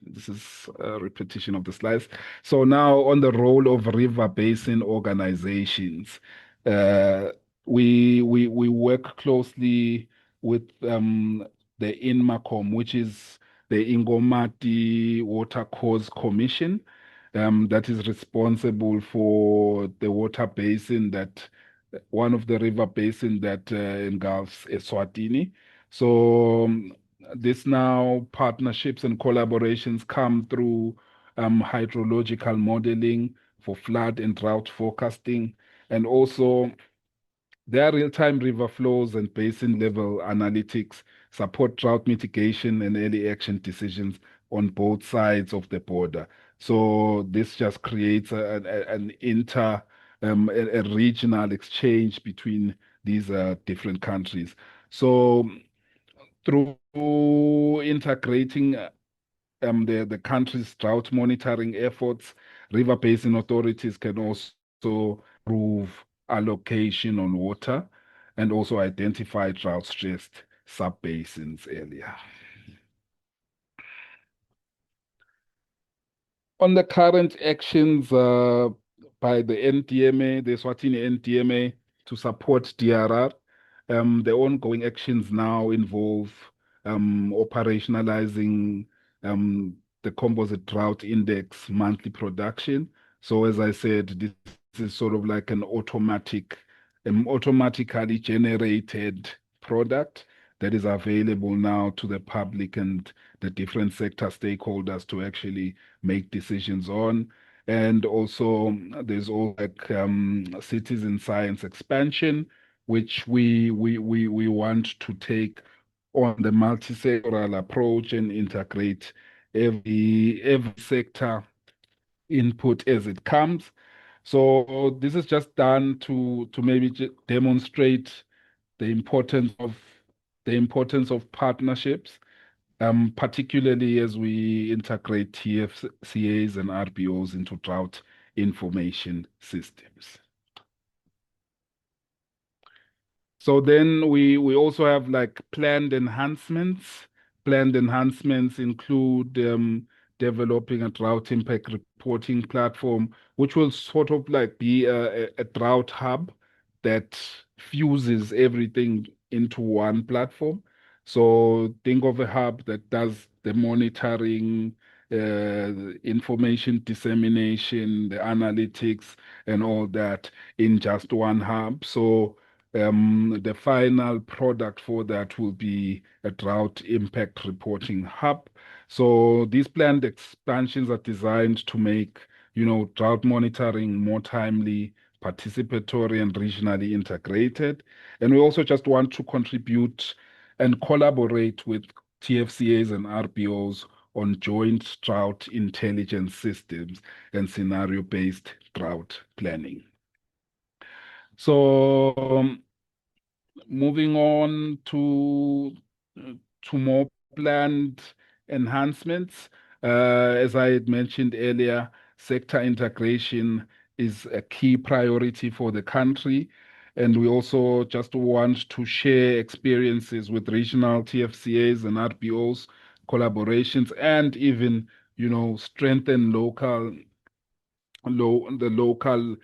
Speaker 6: this is a repetition of the slides. So now on the role of river basin organizations, we work closely with the INMACOM, which is the Ingomati Watercourse Commission, that is responsible for the water basin one of the river basin that engulfs Eswatini. So this now partnerships and collaborations come through hydrological modeling for flood and drought forecasting, and also their real-time river flows and basin level analytics support drought mitigation and early action decisions on both sides of the border. So this just creates a regional exchange between these different countries. So through integrating the country's drought monitoring efforts, river basin authorities can also improve allocation on water and also identify drought-stressed sub-basins earlier. On the current actions by the NDMA, the Eswatini NDMA, to support DRR, the ongoing actions now involve operationalizing the Composite Drought Index monthly production. So as I said, this is sort of like an automatically generated product that is available now to the public and the different sector stakeholders to actually make decisions on. And also, there's all like citizen science expansion, which we want to take on the multi-sectoral approach and integrate every sector input as it comes. So this is just done to maybe demonstrate the importance of partnerships, particularly as we integrate TFCAs and RBOs into drought information systems. So then we also have like planned enhancements. Planned enhancements include developing a drought impact reporting platform, which will sort of like be a drought hub that fuses everything into one platform. So think of a hub that does the monitoring, information dissemination, the analytics, and all that in just one hub. So the final product for that will be a drought impact reporting hub. So these planned expansions are designed to make, drought monitoring more timely, participatory, and regionally integrated. And we also just want to contribute and collaborate with TFCAs and RBOs on joint drought intelligence systems and scenario-based drought planning. So moving on to more planned enhancements. As I had mentioned earlier, sector integration is a key priority for the country. And we also just want to share experiences with regional TFCAs and RBOs, collaborations, and even, strengthen the local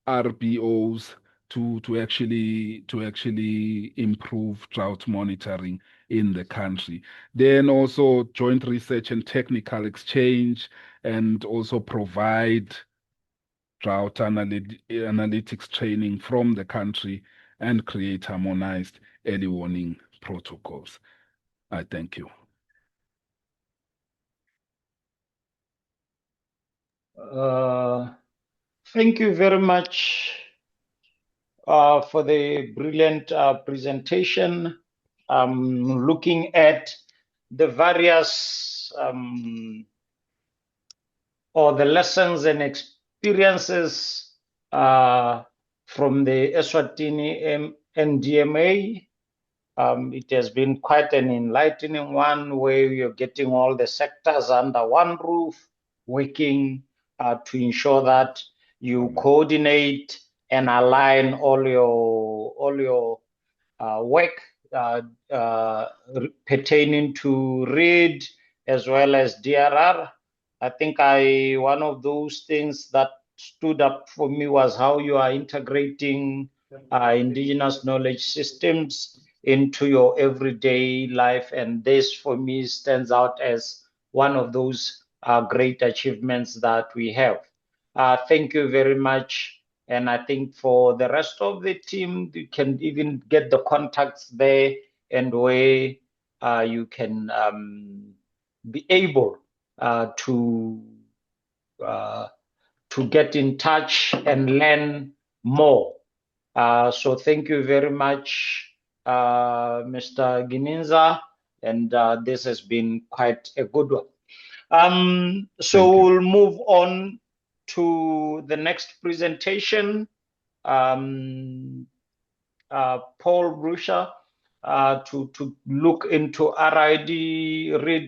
Speaker 6: RBOs to actually improve drought monitoring in the country. Then also joint research and technical exchange, and also provide drought analytics training from the country and create harmonized early warning protocols. I thank you.
Speaker 1: Thank you very much for the brilliant presentation. Looking at the various or the lessons and experiences from the Eswatini NDMA. It has been quite an enlightening one, where you're getting all the sectors under one roof, working to ensure that you coordinate and align all your work pertaining to READ as well as DRR. I think one of those things that stood up for me was how you are integrating indigenous knowledge systems into your everyday life. And this, for me, stands out as one of those great achievements that we have. Thank you very much. And I think for the rest of the team, you can even get the contacts there, and where you can be able to get in touch and learn more. So thank you very much, Mr. Gininza, and this has been quite a good one. So we'll move on to the next presentation. Paul Brusha, to look into RID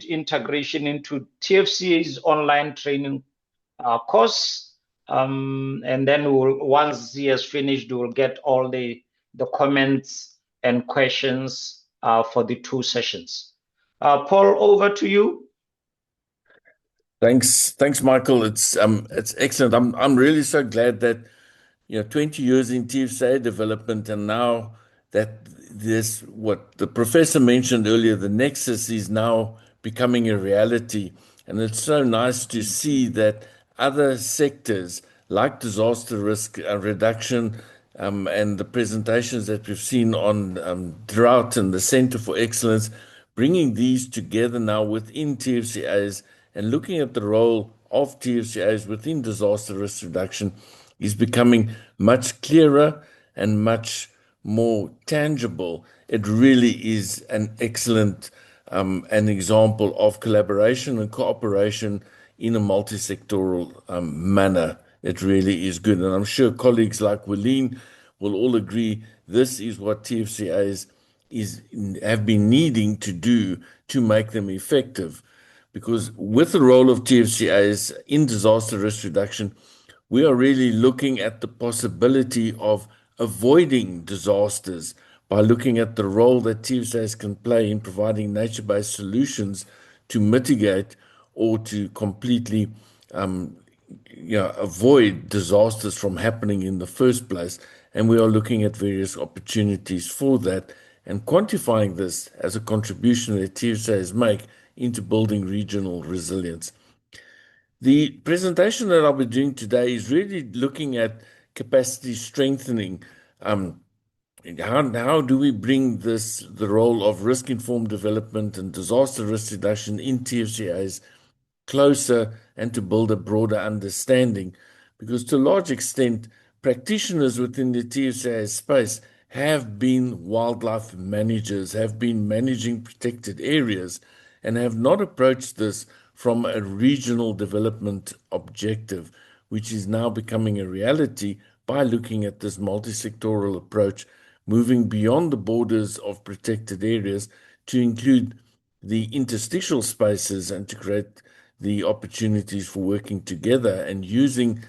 Speaker 1: integration into TFCA's online training course. And then once he has finished, we'll get all the comments and questions for the two sessions. Paul, over to you.
Speaker 7: Thanks, Michael. It's excellent. I'm really so glad that 20 years in TFCA development, and now that this, what the professor mentioned earlier, the nexus is now becoming a reality, And it's so nice to see that other sectors like disaster risk reduction and the presentations that we've seen on drought and the Center for Excellence, bringing these together now within TFCAs and looking at the role of TFCAs within disaster risk reduction is becoming much clearer and much more tangible. It really is an excellent an example of collaboration and cooperation in a multi-sectoral manner. It really is good. And I'm sure colleagues like Willeen will all agree this is what TFCAs have been needing to do to make them effective. Because with the role of TFCAs in disaster risk reduction, we are really looking at the possibility of avoiding disasters by looking at the role that TFCAs can play in providing nature-based solutions to mitigate or to completely avoid disasters from happening in the first place. And we are looking at various opportunities for that and quantifying this as a contribution that TFCAs make into building regional resilience. The presentation that I'll be doing today is really looking at capacity strengthening. How do we bring the role of risk-informed development and disaster risk reduction in TFCAs closer and to build a broader understanding? Because to a large extent, practitioners within the TFCA space have been wildlife managers, have been managing protected areas, and have not approached this from a regional development objective, which is now becoming a reality by looking at this multi-sectoral approach, moving beyond the borders of protected areas to include the interstitial spaces and to create the opportunities for working together and using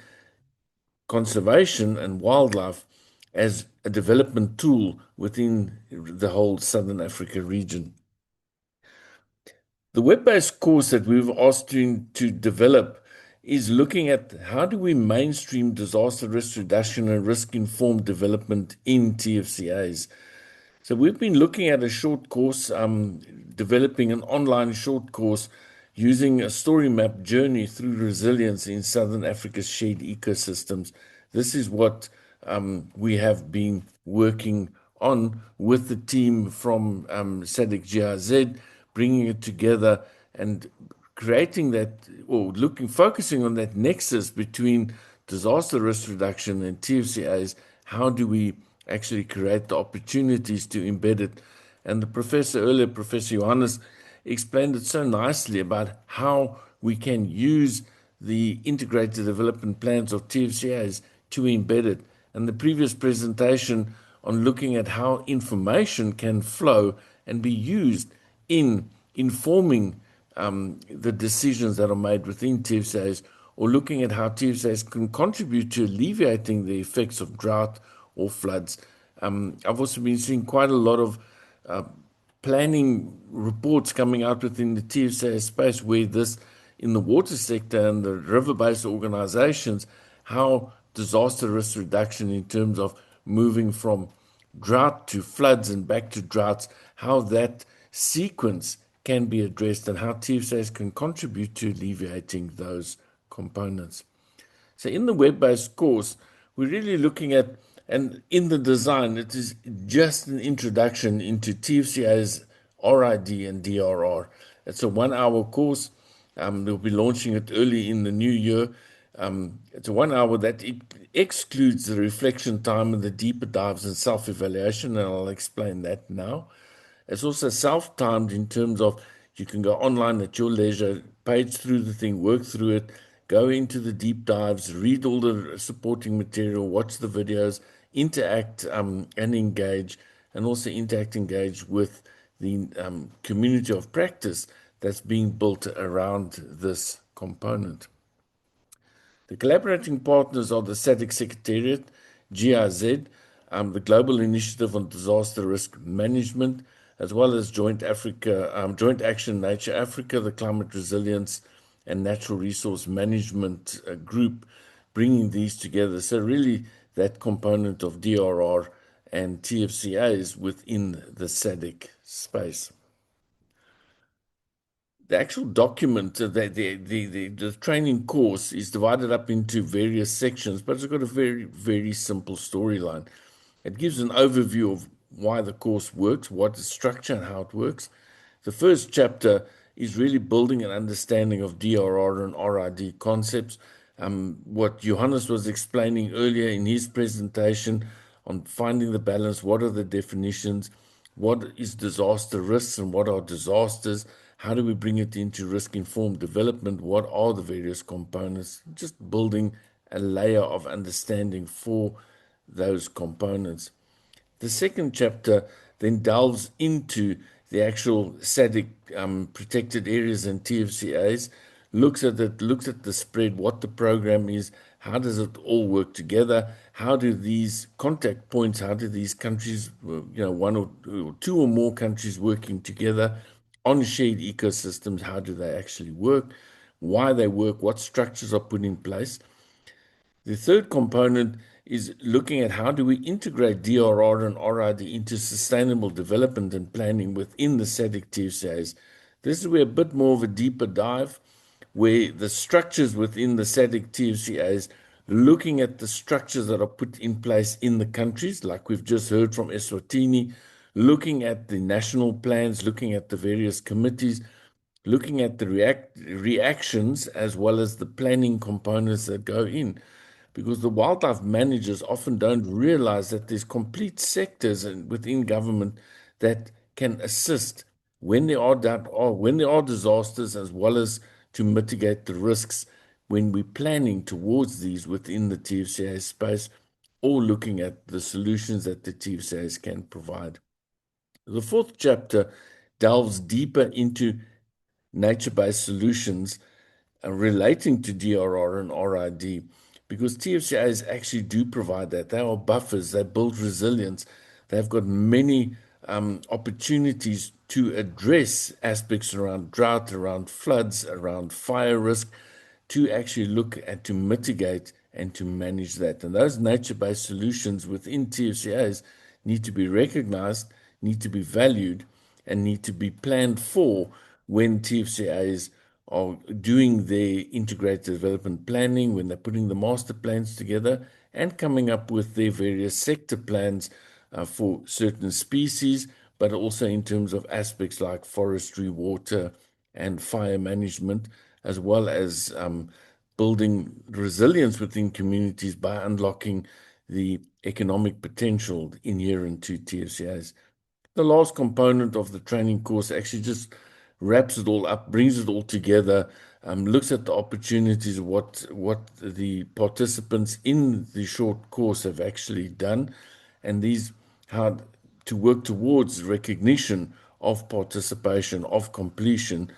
Speaker 7: conservation and wildlife as a development tool within the whole Southern Africa region. The web-based course that we've asked to develop is looking at how do we mainstream disaster risk reduction and risk-informed development in TFCAs. So we've been looking at a short course, developing an online short course using a story map journey through resilience in Southern Africa's shared ecosystems. This is what we have been working on with the team from SADC GIZ, bringing it together and creating that, or focusing on that nexus between disaster risk reduction and TFCAs. How do we actually create the opportunities to embed it? And the professor earlier, Professor Johannes, explained it so nicely about how we can use the integrated development plans of TFCAs to embed it. And the previous presentation on looking at how information can flow and be used in informing the decisions that are made within TFCAs, or looking at how TFCAs can contribute to alleviating the effects of drought or floods. I've also been seeing quite a lot of planning reports coming out within the TFCA space where this, in the water sector and the river-based organizations, how disaster risk reduction in terms of moving from drought to floods and back to droughts, how that sequence can be addressed and how TFCAs can contribute to alleviating those components. So in the web-based course, we're really looking at, and in the design, it is just an introduction into TFCA's RID and DRR. It's a 1-hour course. They'll be launching it early in the new year. It's a 1 hour that it excludes the reflection time and the deeper dives and self-evaluation, and I'll explain that now. It's also self-timed in terms of you can go online at your leisure, page through the thing, work through it, go into the deep dives, read all the supporting material, watch the videos, interact and engage, and also engage with the community of practice that's being built around this component. The collaborating partners are the SADC Secretariat, GIZ, the Global Initiative on Disaster Risk Management, as well as Joint Action Nature Africa, the Climate Resilience and Natural Resource Management Group, bringing these together. So really that component of DRR and TFCAs within the SADC space. actual document, the training course is divided up into various sections, but it's got a very, very simple storyline. It gives an overview of why the course works, what the structure and how it works. The first chapter is really building an understanding of DRR and RID concepts. What Johannes was explaining earlier in his presentation on finding the balance, what are the definitions, what is disaster risks and what are disasters, how do we bring it into risk-informed development, what are the various components, just building a layer of understanding for those components. The second chapter then delves into the actual SADC protected areas and TFCAs, looks at the spread, what the program is, how does it all work together, how do these contact points, how do these countries, one or two or more countries working together on shared ecosystems, how do they actually work, why they work, what structures are put in place. The third component is looking at how do we integrate DRR and RID into sustainable development and planning within the SADC TFCAs. This is where a bit more of a deeper dive, where the structures within the SADC TFCAs, looking at the structures that are put in place in the countries, like we've just heard from Eswatini, looking at the national plans, looking at the various committees, looking at the reactions as well as the planning components that go in. Because the wildlife managers often don't realize that there's complete sectors within government that can assist when there are disasters, as well as to mitigate the risks when we're planning towards these within the TFCA space, or looking at the solutions that the TFCAs can provide. The fourth chapter delves deeper into nature-based solutions relating to DRR and RID, because TFCAs actually do provide that. They are buffers, they build resilience, they've got many opportunities to address aspects around drought, around floods, around fire risk, to actually look at, to mitigate and to manage that. And those nature-based solutions within TFCAs need to be recognized, need to be valued, and need to be planned for when TFCAs are doing their integrated development planning, when they're putting the master plans together and coming up with their various sector plans for certain species, but also in terms of aspects like forestry, water, and fire management, as well as building resilience within communities by unlocking the economic potential inherent to TFCAs. The last component of the training course actually just wraps it all up, brings it all together, looks at the opportunities, what the participants in the short course have actually done, and how to work towards recognition of participation, of completion,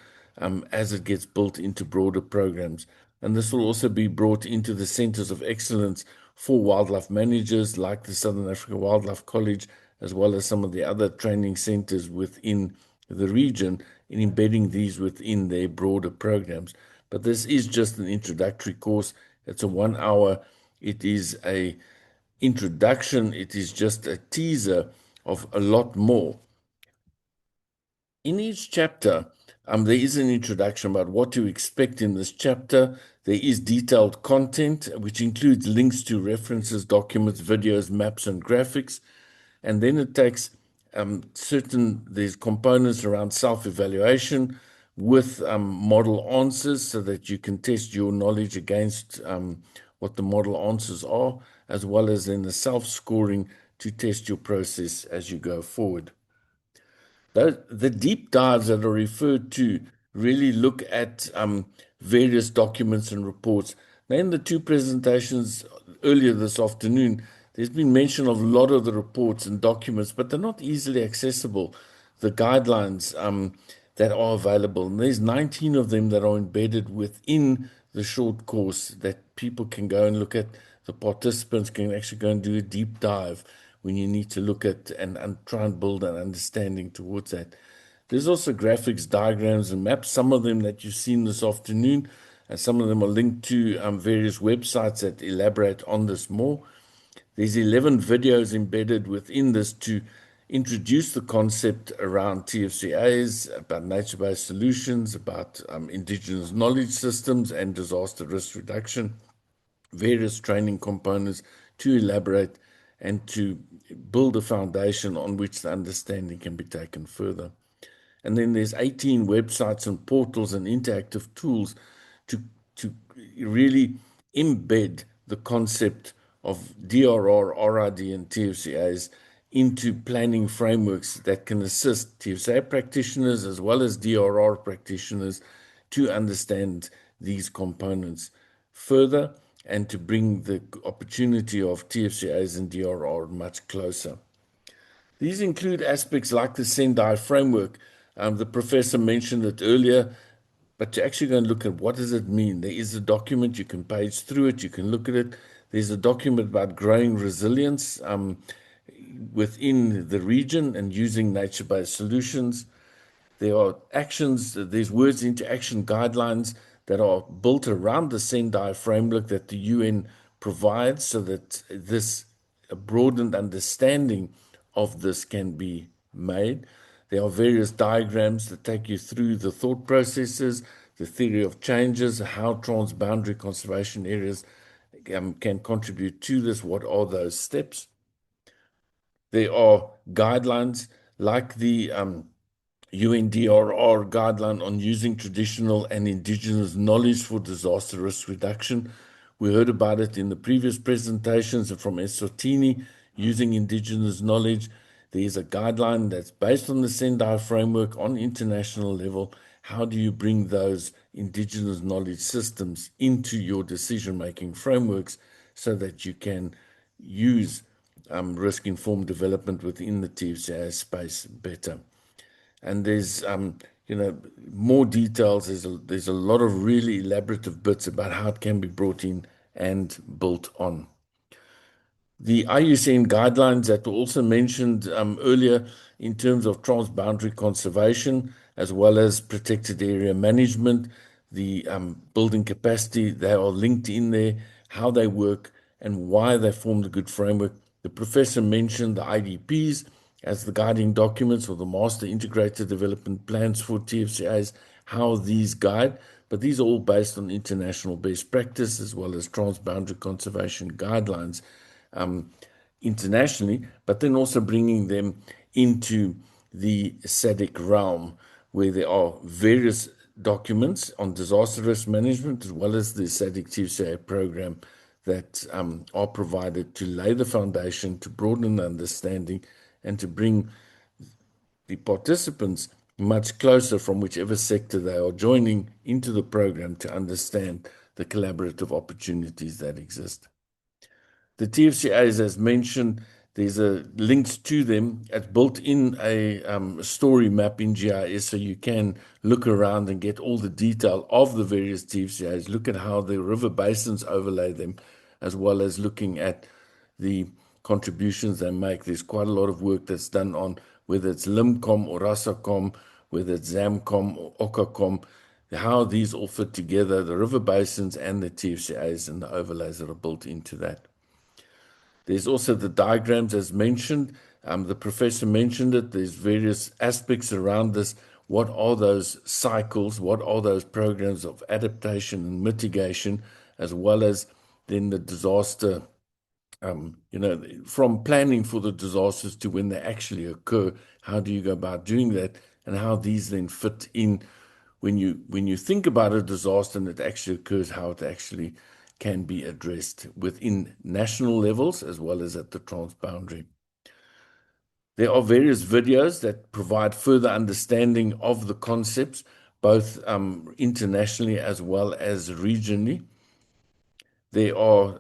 Speaker 7: as it gets built into broader programs. And this will also be brought into the centers of excellence for wildlife managers, like the Southern Africa Wildlife College, as well as some of the other training centers within the region, in embedding these within their broader programs. But this is just an introductory course. It's a 1 hour. It is a introduction. It is just a teaser of a lot more. In each chapter, there is an introduction about what to expect in this chapter. There is detailed content, which includes links to references, documents, videos, maps, and graphics. And then it takes there's components around self-evaluation with model answers, so that you can test your knowledge against what the model answers are, as well as then the self-scoring to test your process as you go forward. The deep dives that are referred to really look at various documents and reports. Now, in the two presentations earlier this afternoon, there's been mention of a lot of the reports and documents, but they're not easily accessible, the guidelines that are available. And there's 19 of them that are embedded within the short course that people can go and look at. The participants can actually go and do a deep dive when you need to look at and try and build an understanding towards that. There's also graphics, diagrams, and maps, some of them that you've seen this afternoon, and some of them are linked to various websites that elaborate on this more. There's 11 videos embedded within this to introduced the concept around TFCAs, about nature-based solutions, about indigenous knowledge systems and disaster risk reduction, various training components to elaborate and to build a foundation on which the understanding can be taken further. And then there's 18 websites and portals and interactive tools to really embed the concept of DRR, RRD, and TFCAs into planning frameworks that can assist TFCA practitioners as well as DRR practitioners to understand these components further and to bring the opportunity of TFCAs and DRR much closer. These include aspects like the Sendai framework. The professor mentioned it earlier, but to actually go and look at what does it mean. There is a document, you can page through it, you can look at it. There's a document about growing resilience within the region and using nature-based solutions. There are actions, there's words into action guidelines that are built around the Sendai framework that the UN provides so that this broadened understanding of this can be made. There are various diagrams that take you through the thought processes, the theory of changes, how transboundary conservation areas can contribute to this, what are those steps. There are guidelines like the UNDRR guideline on using traditional and indigenous knowledge for disaster risk reduction. We heard about it in the previous presentations from Eswatini, using indigenous knowledge. There is a guideline that's based on the Sendai framework on international level. How do you bring those indigenous knowledge systems into your decision-making frameworks so that you can use risk-informed development within the TFCA space better? And there's more details. There's a lot of really elaborative bits about how it can be brought in and built on. The IUCN guidelines that were also mentioned earlier in terms of transboundary conservation as well as protected area management, the building capacity, they are linked in there, how they work and why they form the good framework. The professor mentioned the IDPs as the guiding documents or the master integrated development plans for TFCAs, how these guide, but these are all based on international best practice as well as transboundary conservation guidelines internationally, but then also bringing them into the SADC realm where there are various documents on disaster risk management as well as the SADC TFCA program that are provided to lay the foundation, to broaden the understanding and to bring the participants much closer from whichever sector they are joining into the program to understand the collaborative opportunities that exist. The TFCAs, as mentioned, there's a links to them. It's built in a story map in GIS, so you can look around and get all the detail of the various TFCAs, look at how the river basins overlay them, as well as looking at the contributions they make. There's quite a lot of work that's done on whether it's LIMCOM or RASACOM, whether it's ZAMCOM or OCACOM, how these all fit together, the river basins and the TFCAs and the overlays that are built into that. There's also the diagrams as mentioned. The professor mentioned it. There's various aspects around this. What are those cycles? What are those programs of adaptation and mitigation, as well as then the disaster, from planning for the disasters to when they actually occur? How do you go about doing that? And how these then fit in when you think about a disaster and it actually occurs, how it actually can be addressed within national levels as well as at the transboundary. There are various videos that provide further understanding of the concepts, both internationally as well as regionally. There are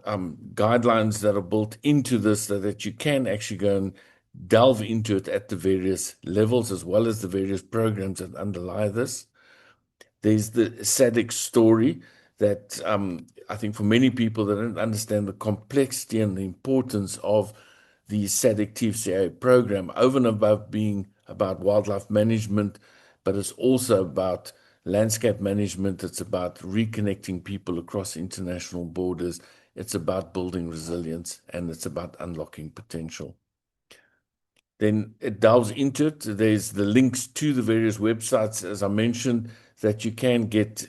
Speaker 7: guidelines that are built into this so that you can actually go and delve into it at the various levels as well as the various programs that underlie this. There's the SADC story that I think for many people that don't understand the complexity and the importance of the SADC TFCA program, over and above being about wildlife management, but it's also about landscape management. It's about reconnecting people across international borders. It's about building resilience, and it's about unlocking potential. then it delves into it. There's the links to the various websites, as I mentioned, that you can get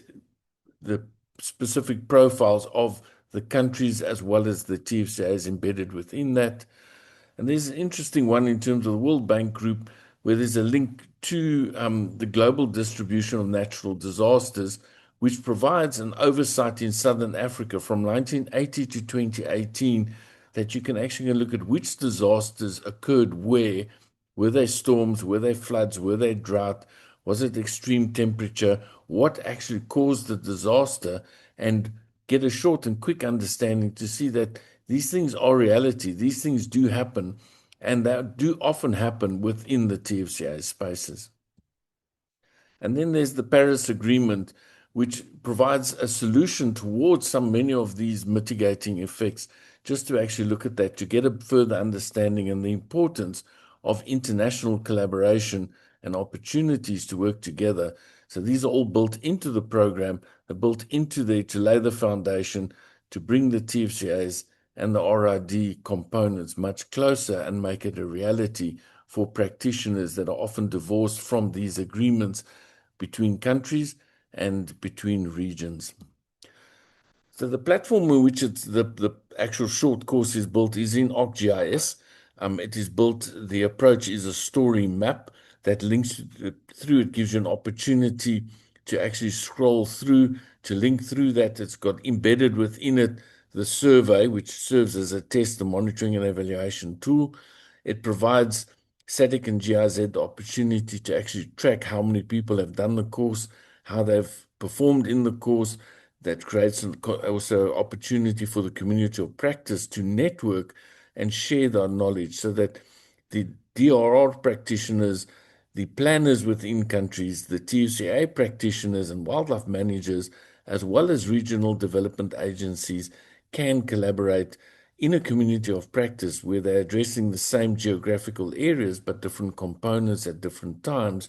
Speaker 7: the specific profiles of the countries as well as the TFCAs embedded within that. And there's an interesting one in terms of the World Bank Group, where there's a link to the global distribution of natural disasters, which provides an oversight in Southern Africa from 1980 to 2018, that you can actually look at which disasters occurred where. Were they storms? Were they floods? Were they drought? Was it extreme temperature? What actually caused the disaster? And get a short and quick understanding to see that these things are reality. These things do happen, and they do often happen within the TFCA spaces. And then there's the Paris Agreement, which provides a solution towards many of these mitigating effects, just to actually look at that, to get a further understanding and the importance of international collaboration and opportunities to work together. So these are all built into the program, they're built into there to lay the foundation to bring the TFCAs and the RID components much closer and make it a reality for practitioners that are often divorced from these agreements between countries and between regions. So the platform in which the actual short course is built is in ArcGIS. It is built, the approach is a story map that links through. It gives you an opportunity to actually scroll through, to link through that. It's got embedded within it the survey, which serves as a test, the monitoring and evaluation tool. It provides SADC and GIZ the opportunity to actually track how many people have done the course, how they've performed in the course. That creates also opportunity for the community of practice to network and share their knowledge, so that the DRR practitioners, the planners within countries, the TFCA practitioners and wildlife managers, as well as regional development agencies, can collaborate in a community of practice where they're addressing the same geographical areas but different components at different times,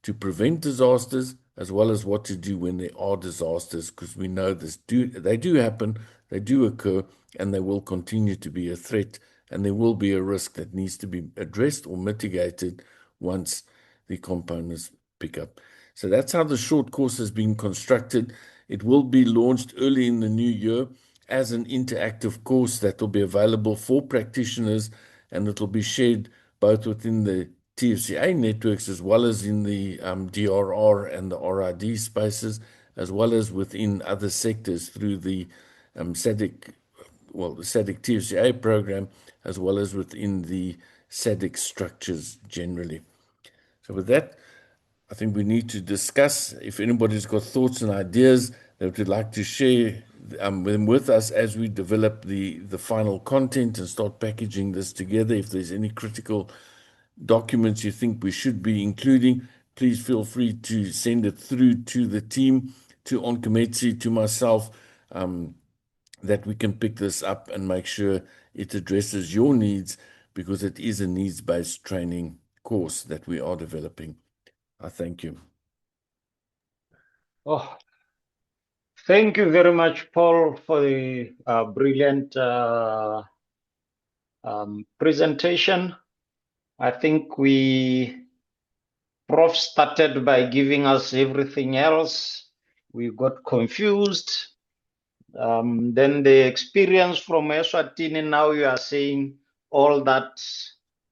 Speaker 7: to prevent disasters, as well as what to do when there are disasters, because we know they do happen, they do occur, and they will continue to be a threat, and there will be a risk that needs to be addressed or mitigated once the components pick up. So that's how the short course has been constructed. It will be launched early in the new year as an interactive course that will be available for practitioners, and it will be shared both within the TFCA networks as well as in the DRR and the RID spaces, as well as within other sectors through the SADC, the SADC TFCA program, as well as within the SADC structures generally. So with that, I think we need to discuss, if anybody's got thoughts and ideas that would like to share them with us as we develop the final content and start packaging this together. If there's any critical documents you think we should be including, please feel free to send it through to the team, to Onkemetsi, to myself, that we can pick this up and make sure it addresses your needs, because it is a needs-based training course that we are developing. I thank you.
Speaker 1: Oh, thank you very much, Paul, for the brilliant presentation. I think Prof started by giving us everything else. We got confused. Then the experience from Eswatini, now you are saying all that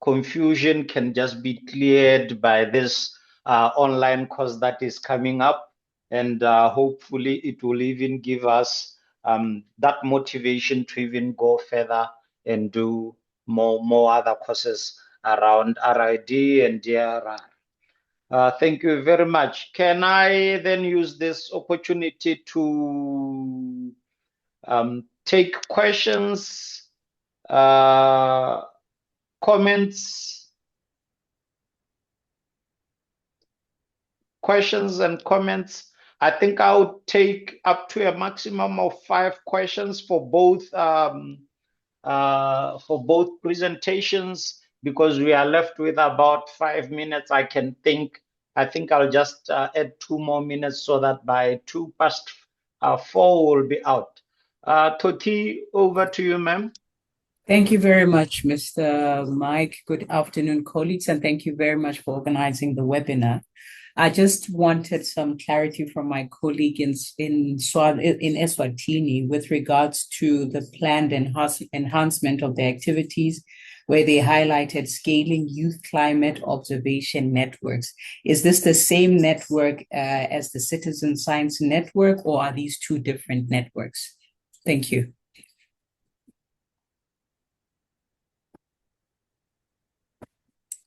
Speaker 1: confusion can just be cleared by this online course that is coming up. And hopefully it will even give us that motivation to even go further and do more other courses around RID and DRR. Thank you very much. Can I then use this opportunity to take questions, questions and comments? I think I would take up to a maximum of 5 questions for both presentations, because we are left with about 5 minutes. I think I'll just add 2 more minutes so that by 4:02 we'll be out. Toti, over to you, ma'am.
Speaker 8: Thank you very much, Mr. Mike. Good afternoon, colleagues, and thank you very much for organizing the webinar. I just wanted some clarity from my colleague in Eswatini with regards to the planned enhancement of the activities, where they highlighted scaling youth climate observation networks. Is this the same network as the Citizen Science Network, or are these two different networks? Thank you.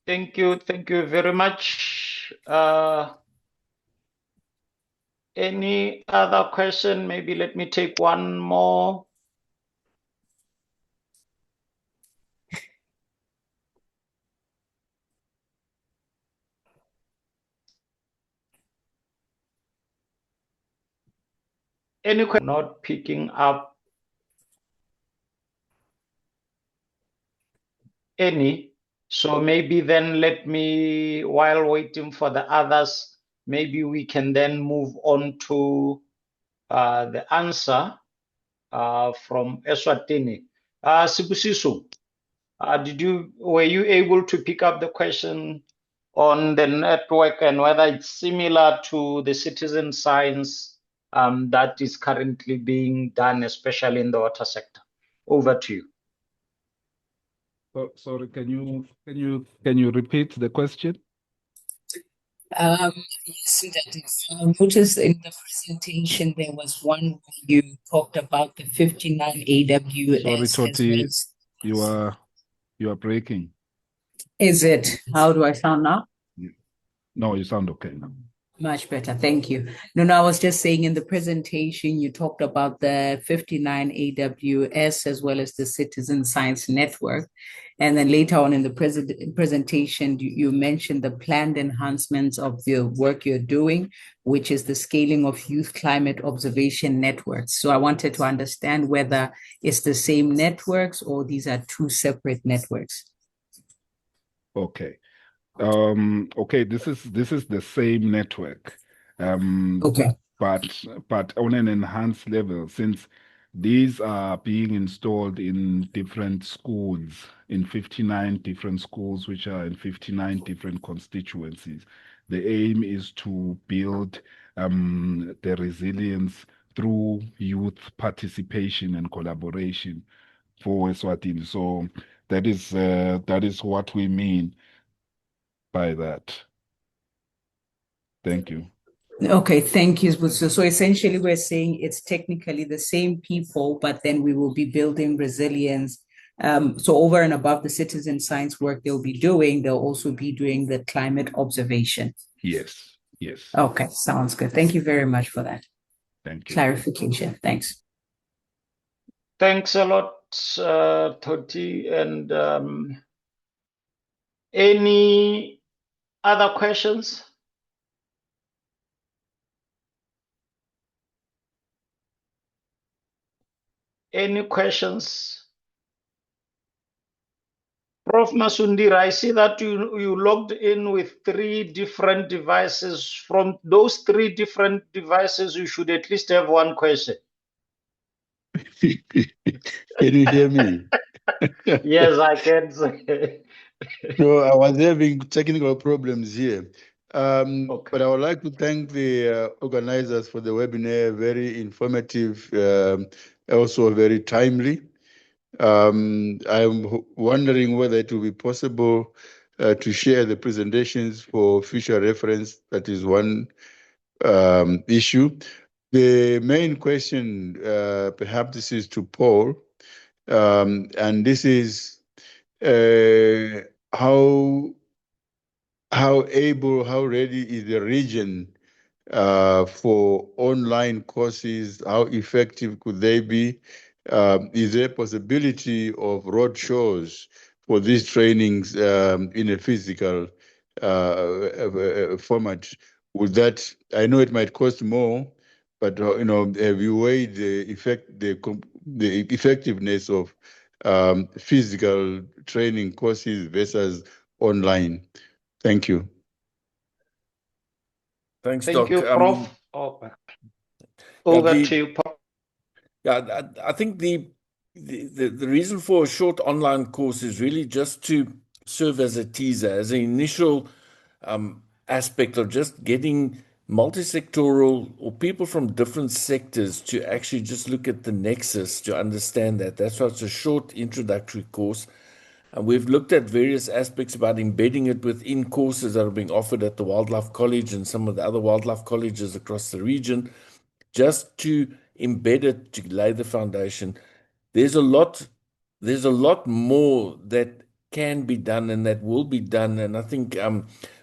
Speaker 1: Thank you very much. Any other question? Maybe let me take one more. Any question? Not picking up any. So maybe then let me, while waiting for the others, maybe we can then move on to the answer from Eswatini. Sibusiso, were you able to pick up the question on the network and whether it's similar to the citizen science that is currently being done, especially in the water sector? Over to you.
Speaker 6: Sorry, can you repeat the question?
Speaker 8: Yes, I noticed in the presentation there was one where you talked about the 59 AWS.
Speaker 6: Sorry, Toti, you are breaking.
Speaker 8: Is it? How do I sound now?
Speaker 6: No, you sound okay now.
Speaker 8: Much better, thank you. No, I was just saying in the presentation you talked about the 59 AWS as well as the Citizen Science Network. And then later on in the presentation, you mentioned the planned enhancements of the work you're doing, which is the scaling of youth climate observation networks. So I wanted to understand whether it's the same networks or these are two separate networks.
Speaker 6: Okay. Okay, this is the same network.
Speaker 8: Okay.
Speaker 6: But on an enhanced level, since these are being installed in different schools, in 59 different schools, which are in 59 different constituencies. The aim is to build the resilience through youth participation and collaboration for Eswatini. So that is what we mean by that. Thank you.
Speaker 8: Okay, thank you. So essentially we're saying it's technically the same people, but then we will be building resilience. So over and above the citizen science work they'll be doing, they'll also be doing the climate observation.
Speaker 6: Yes.
Speaker 8: Okay, sounds good. Thank you very much for that.
Speaker 6: Thank you.
Speaker 8: Clarification. Thanks.
Speaker 1: Thanks a lot, Toti. And any other questions? Any questions? Prof. Masundira, I see that you logged in with 3 different devices. From those 3 different devices, you should at least have one question.
Speaker 9: Can you hear me?
Speaker 1: Yes, I can say.
Speaker 9: No, I was having technical problems here.
Speaker 1: Okay.
Speaker 9: But I would like to thank the organizers for the webinar, very informative, also very timely. I'm wondering whether it will be possible to share the presentations for future reference. That is one issue. The main question, perhaps this is to Paul, and this is how ready is the region for online courses? How effective could they be? Is there a possibility of road shows for these trainings in a physical format? Would that, I know it might cost more, but have you weighed the effectiveness of physical training courses versus online? Thank you.
Speaker 7: Thanks,
Speaker 1: Thank
Speaker 7: Doc.
Speaker 1: you, Prof. Over to you, Paul.
Speaker 7: Yeah, I think the the reason for a short online course is really just to serve as a teaser, as an initial aspect of just getting multi-sectoral or people from different sectors to actually just look at the nexus to understand that. That's why it's a short introductory course. And we've looked at various aspects about embedding it within courses that are being offered at the Wildlife College and some of the other wildlife colleges across the region, just to embed it to lay the foundation. There's a lot more that can be done and that will be done. And I think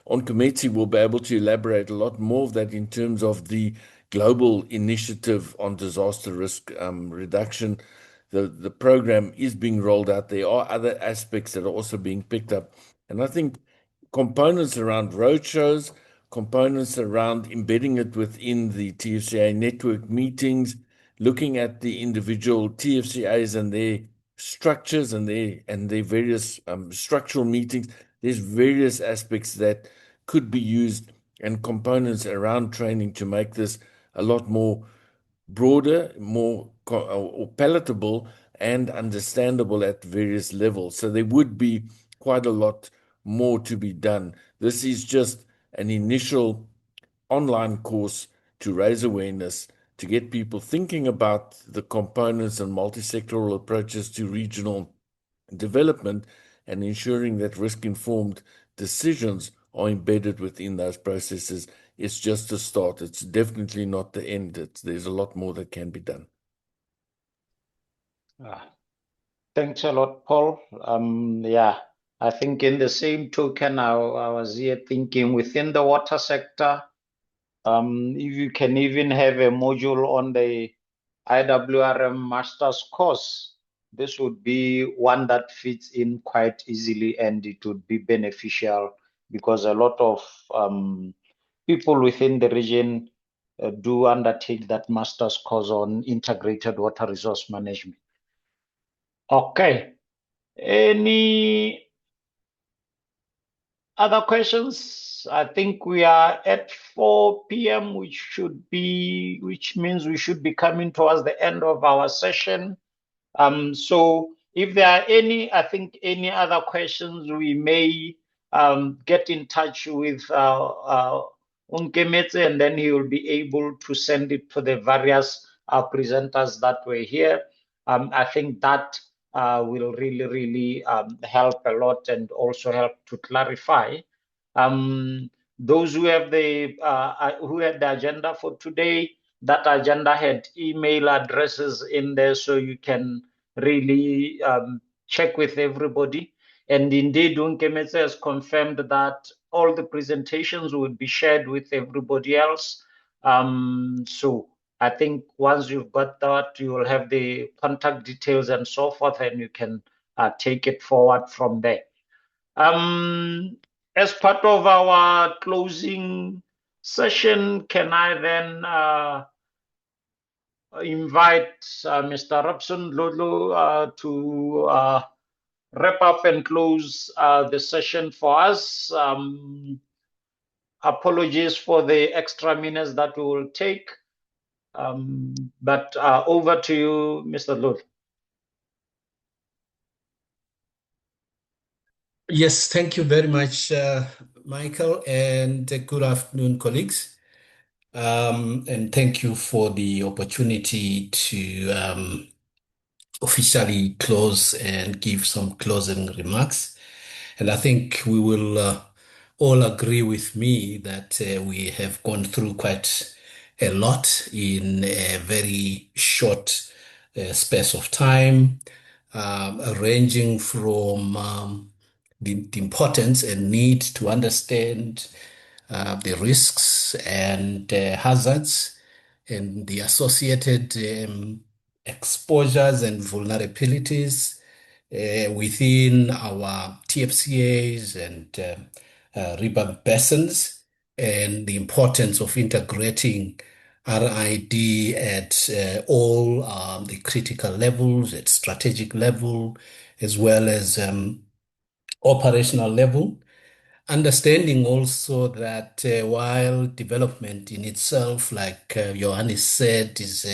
Speaker 7: Onkometi will be able to elaborate a lot more of that in terms of the global initiative on disaster risk reduction. The program is being rolled out. There are other aspects that are also being picked up. And I think components around roadshows, components around embedding it within the TFCA network meetings, looking at the individual TFCAs and their structures and their various structural meetings. There's various aspects that could be used and components around training to make this a lot more broader, more or palatable and understandable at various levels. So there would be quite a lot more to be done. This is just an initial online course to raise awareness, to get people thinking about the components and multi-sectoral approaches to regional development and ensuring that risk-informed decisions are embedded within those processes. It's just a start. It's definitely not the end. There's a lot more that can be done.
Speaker 1: Thanks a lot, Paul. Yeah, I think in the same token, I was here thinking within the water sector, if you can even have a module on the IWRM master's course, this would be one that fits in quite easily and it would be beneficial because a lot of people within the region do undertake that master's course on integrated water resource management. Okay. Any other questions? I think we are at 4 p.m., which means we should be coming towards the end of our session. So if there are any other questions, we may get in touch with Unkemetse, and then he will be able to send it to the various presenters that were here. I think that will really help a lot and also help to clarify. Those who have who had the agenda for today, that agenda had email addresses in there, so you can really check with everybody. And indeed, Unkemetse has confirmed that all the presentations will be shared with everybody else. So I think once you've got that, you will have the contact details and so forth, and you can take it forward from there. As part of our closing session, can I then invite Mr. Robson Lodlo to wrap up and close the session for us. Apologies for the extra minutes that we will take, but over to you, Mr. Lodlo.
Speaker 10: Yes, thank you very much, Michael, and good afternoon, colleagues. And thank you for the opportunity to officially close and give some closing remarks. And I think we will all agree with me that we have gone through quite a lot in a very short space of time, ranging from the importance and need to understand the risks and hazards and the associated exposures and vulnerabilities within our TFCAs and river basins, and the importance of integrating RID at all the critical levels, at strategic level, as well as operational level. Understanding also that while development in itself, like Johannes said, is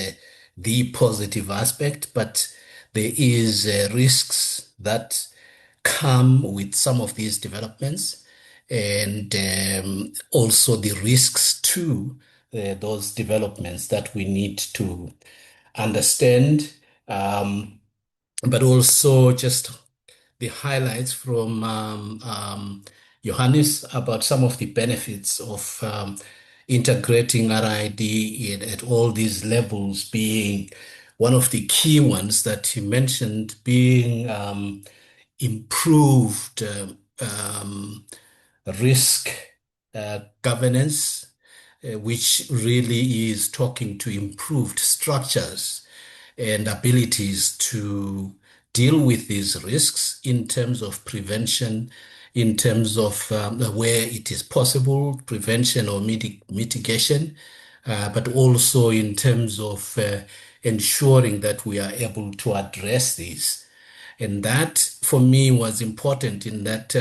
Speaker 10: the positive aspect, but there is risks that come with some of these developments, and also the risks to those developments that we need to understand, but also just the highlights from Johannes about some of the benefits of integrating RID at all these levels, being one of the key ones that he mentioned being improved risk governance, which really is talking to improved structures and abilities to deal with these risks in terms of prevention, in terms of where it is possible, prevention or mitigation, but also in terms of ensuring that we are able to address these. And that, for me, was important in that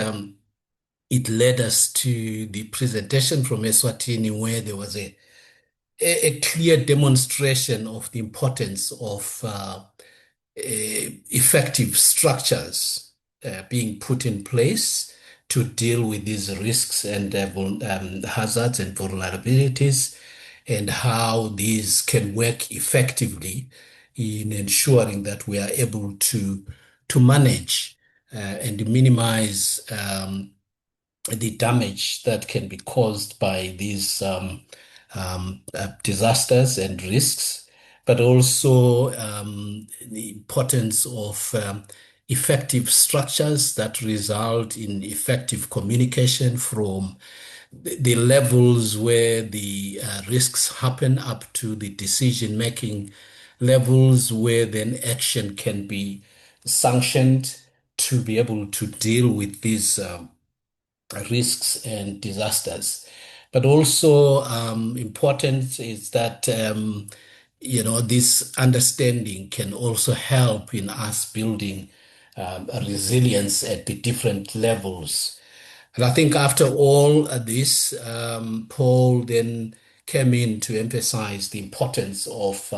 Speaker 10: it led us to the presentation from Eswatini, where there was a clear demonstration of the importance of effective structures being put in place to deal with these risks and hazards and vulnerabilities, and how these can work effectively in ensuring that we are able to manage and minimize the damage that can be caused by these disasters and risks, but also the importance of effective structures that result in effective communication from the levels where the risks happen up to the decision-making levels, where then action can be sanctioned to be able to deal with these risks and disasters. But also important is that this understanding can also help in us building a resilience at the different levels. And I think after all this, Paul then came in to emphasize the importance of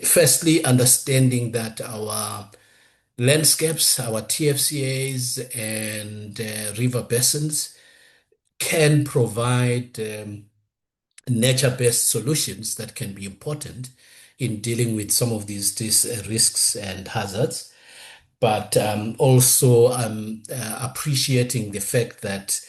Speaker 10: firstly understanding that our landscapes, our TFCAs and river basins can provide nature-based solutions that can be important in dealing with some of these risks and hazards, but also appreciating the fact that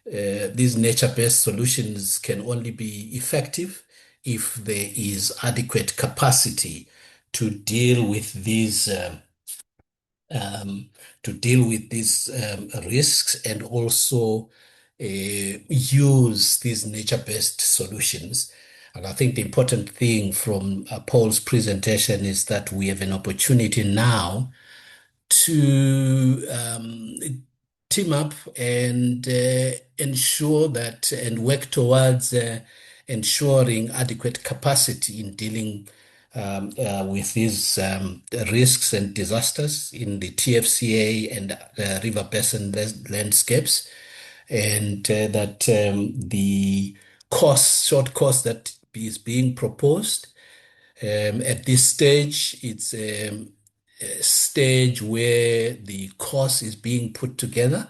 Speaker 10: these nature-based solutions can only be effective if there is adequate capacity to deal with these risks, and also use these nature-based solutions. And I think the important thing from Paul's presentation is that we have an opportunity now to team up and ensure that and work towards ensuring adequate capacity in dealing with these risks and disasters in the TFCA and river basin landscapes, and that the short course that is being proposed at this stage, it's a stage where the course is being put together.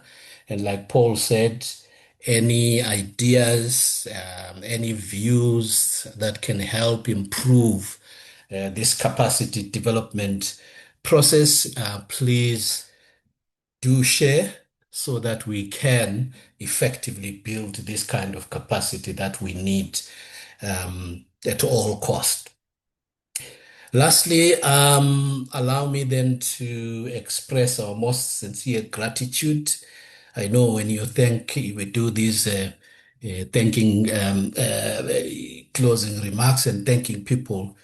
Speaker 10: And like Paul said, any ideas, any views that can help improve this capacity development process, please do share so that we can effectively build this kind of capacity that we need at all cost. Lastly, allow me then to express our most sincere gratitude. I know when you we do these thanking closing remarks and thanking people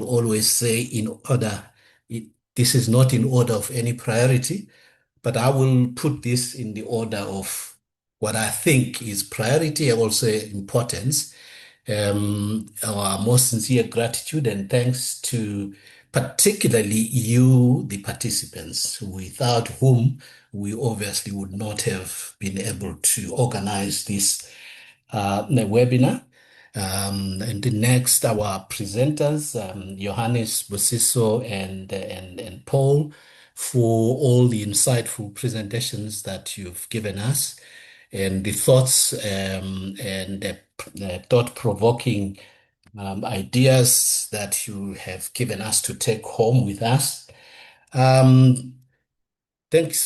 Speaker 10: always say in order. This is not in order of any priority, but I will put this in the order of what I think is priority and also importance. Our most sincere gratitude and thanks to particularly you, the participants, without whom we obviously would not have been able to organize this webinar. And the next, our presenters, Johannes, Bosiso, and Paul, for all the insightful presentations that you've given us and the thoughts and thought-provoking ideas that you have given us to take home with us. Thanks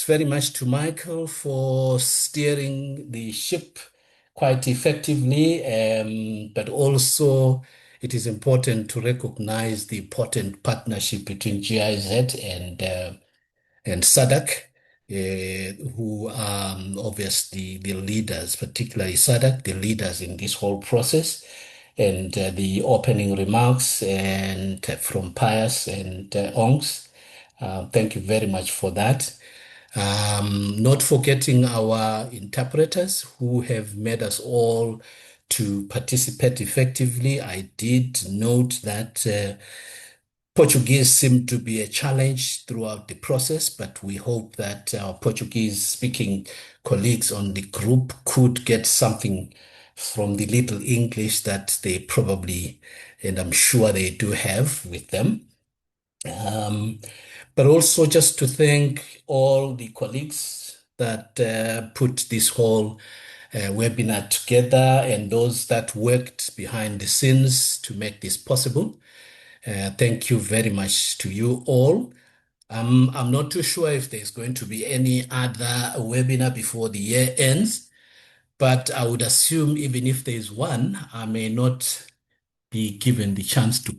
Speaker 10: very much to Michael for steering the ship quite effectively, but also it is important to recognize the important partnership between GIZ and SADC, who are obviously the leaders, particularly SADC, the leaders in this whole process. And the opening remarks and from Pius and Ongs. Thank you very much for that. Not forgetting our interpreters who have made us all to participate effectively. I did note that Portuguese seemed to be a challenge throughout the process, but we hope that our Portuguese-speaking colleagues on the group could get something from the little English that they probably, and I'm sure they do have with them. But also just to thank all the colleagues that put this whole webinar together and those that worked behind the scenes to make this possible. Thank you very much to you all. I'm not too sure if there's going to be any other webinar before the year ends, but I would assume even if there's one, I may not be given the chance to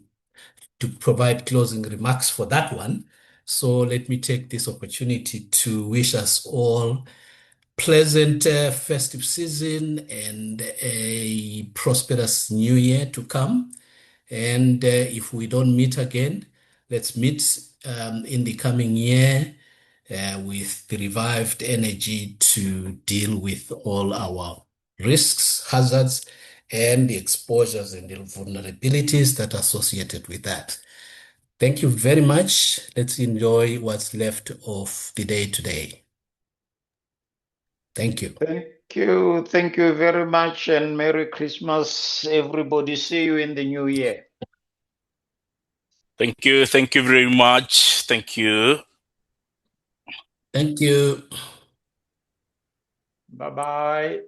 Speaker 10: provide closing remarks for that one. So let me take this opportunity to wish us all pleasant festive season and a prosperous new year to come. And if we don't meet again, let's meet in the coming year with the revived energy to deal with all our risks, hazards, and the exposures and the vulnerabilities that are associated with that. Thank you very much. Let's enjoy what's left of the day today. Thank you.
Speaker 1: Thank you. Thank you very much, and Merry Christmas, everybody. See you in the new year.
Speaker 2: Thank you. Thank you very much. Thank you.
Speaker 10: Thank you.
Speaker 1: Bye-bye.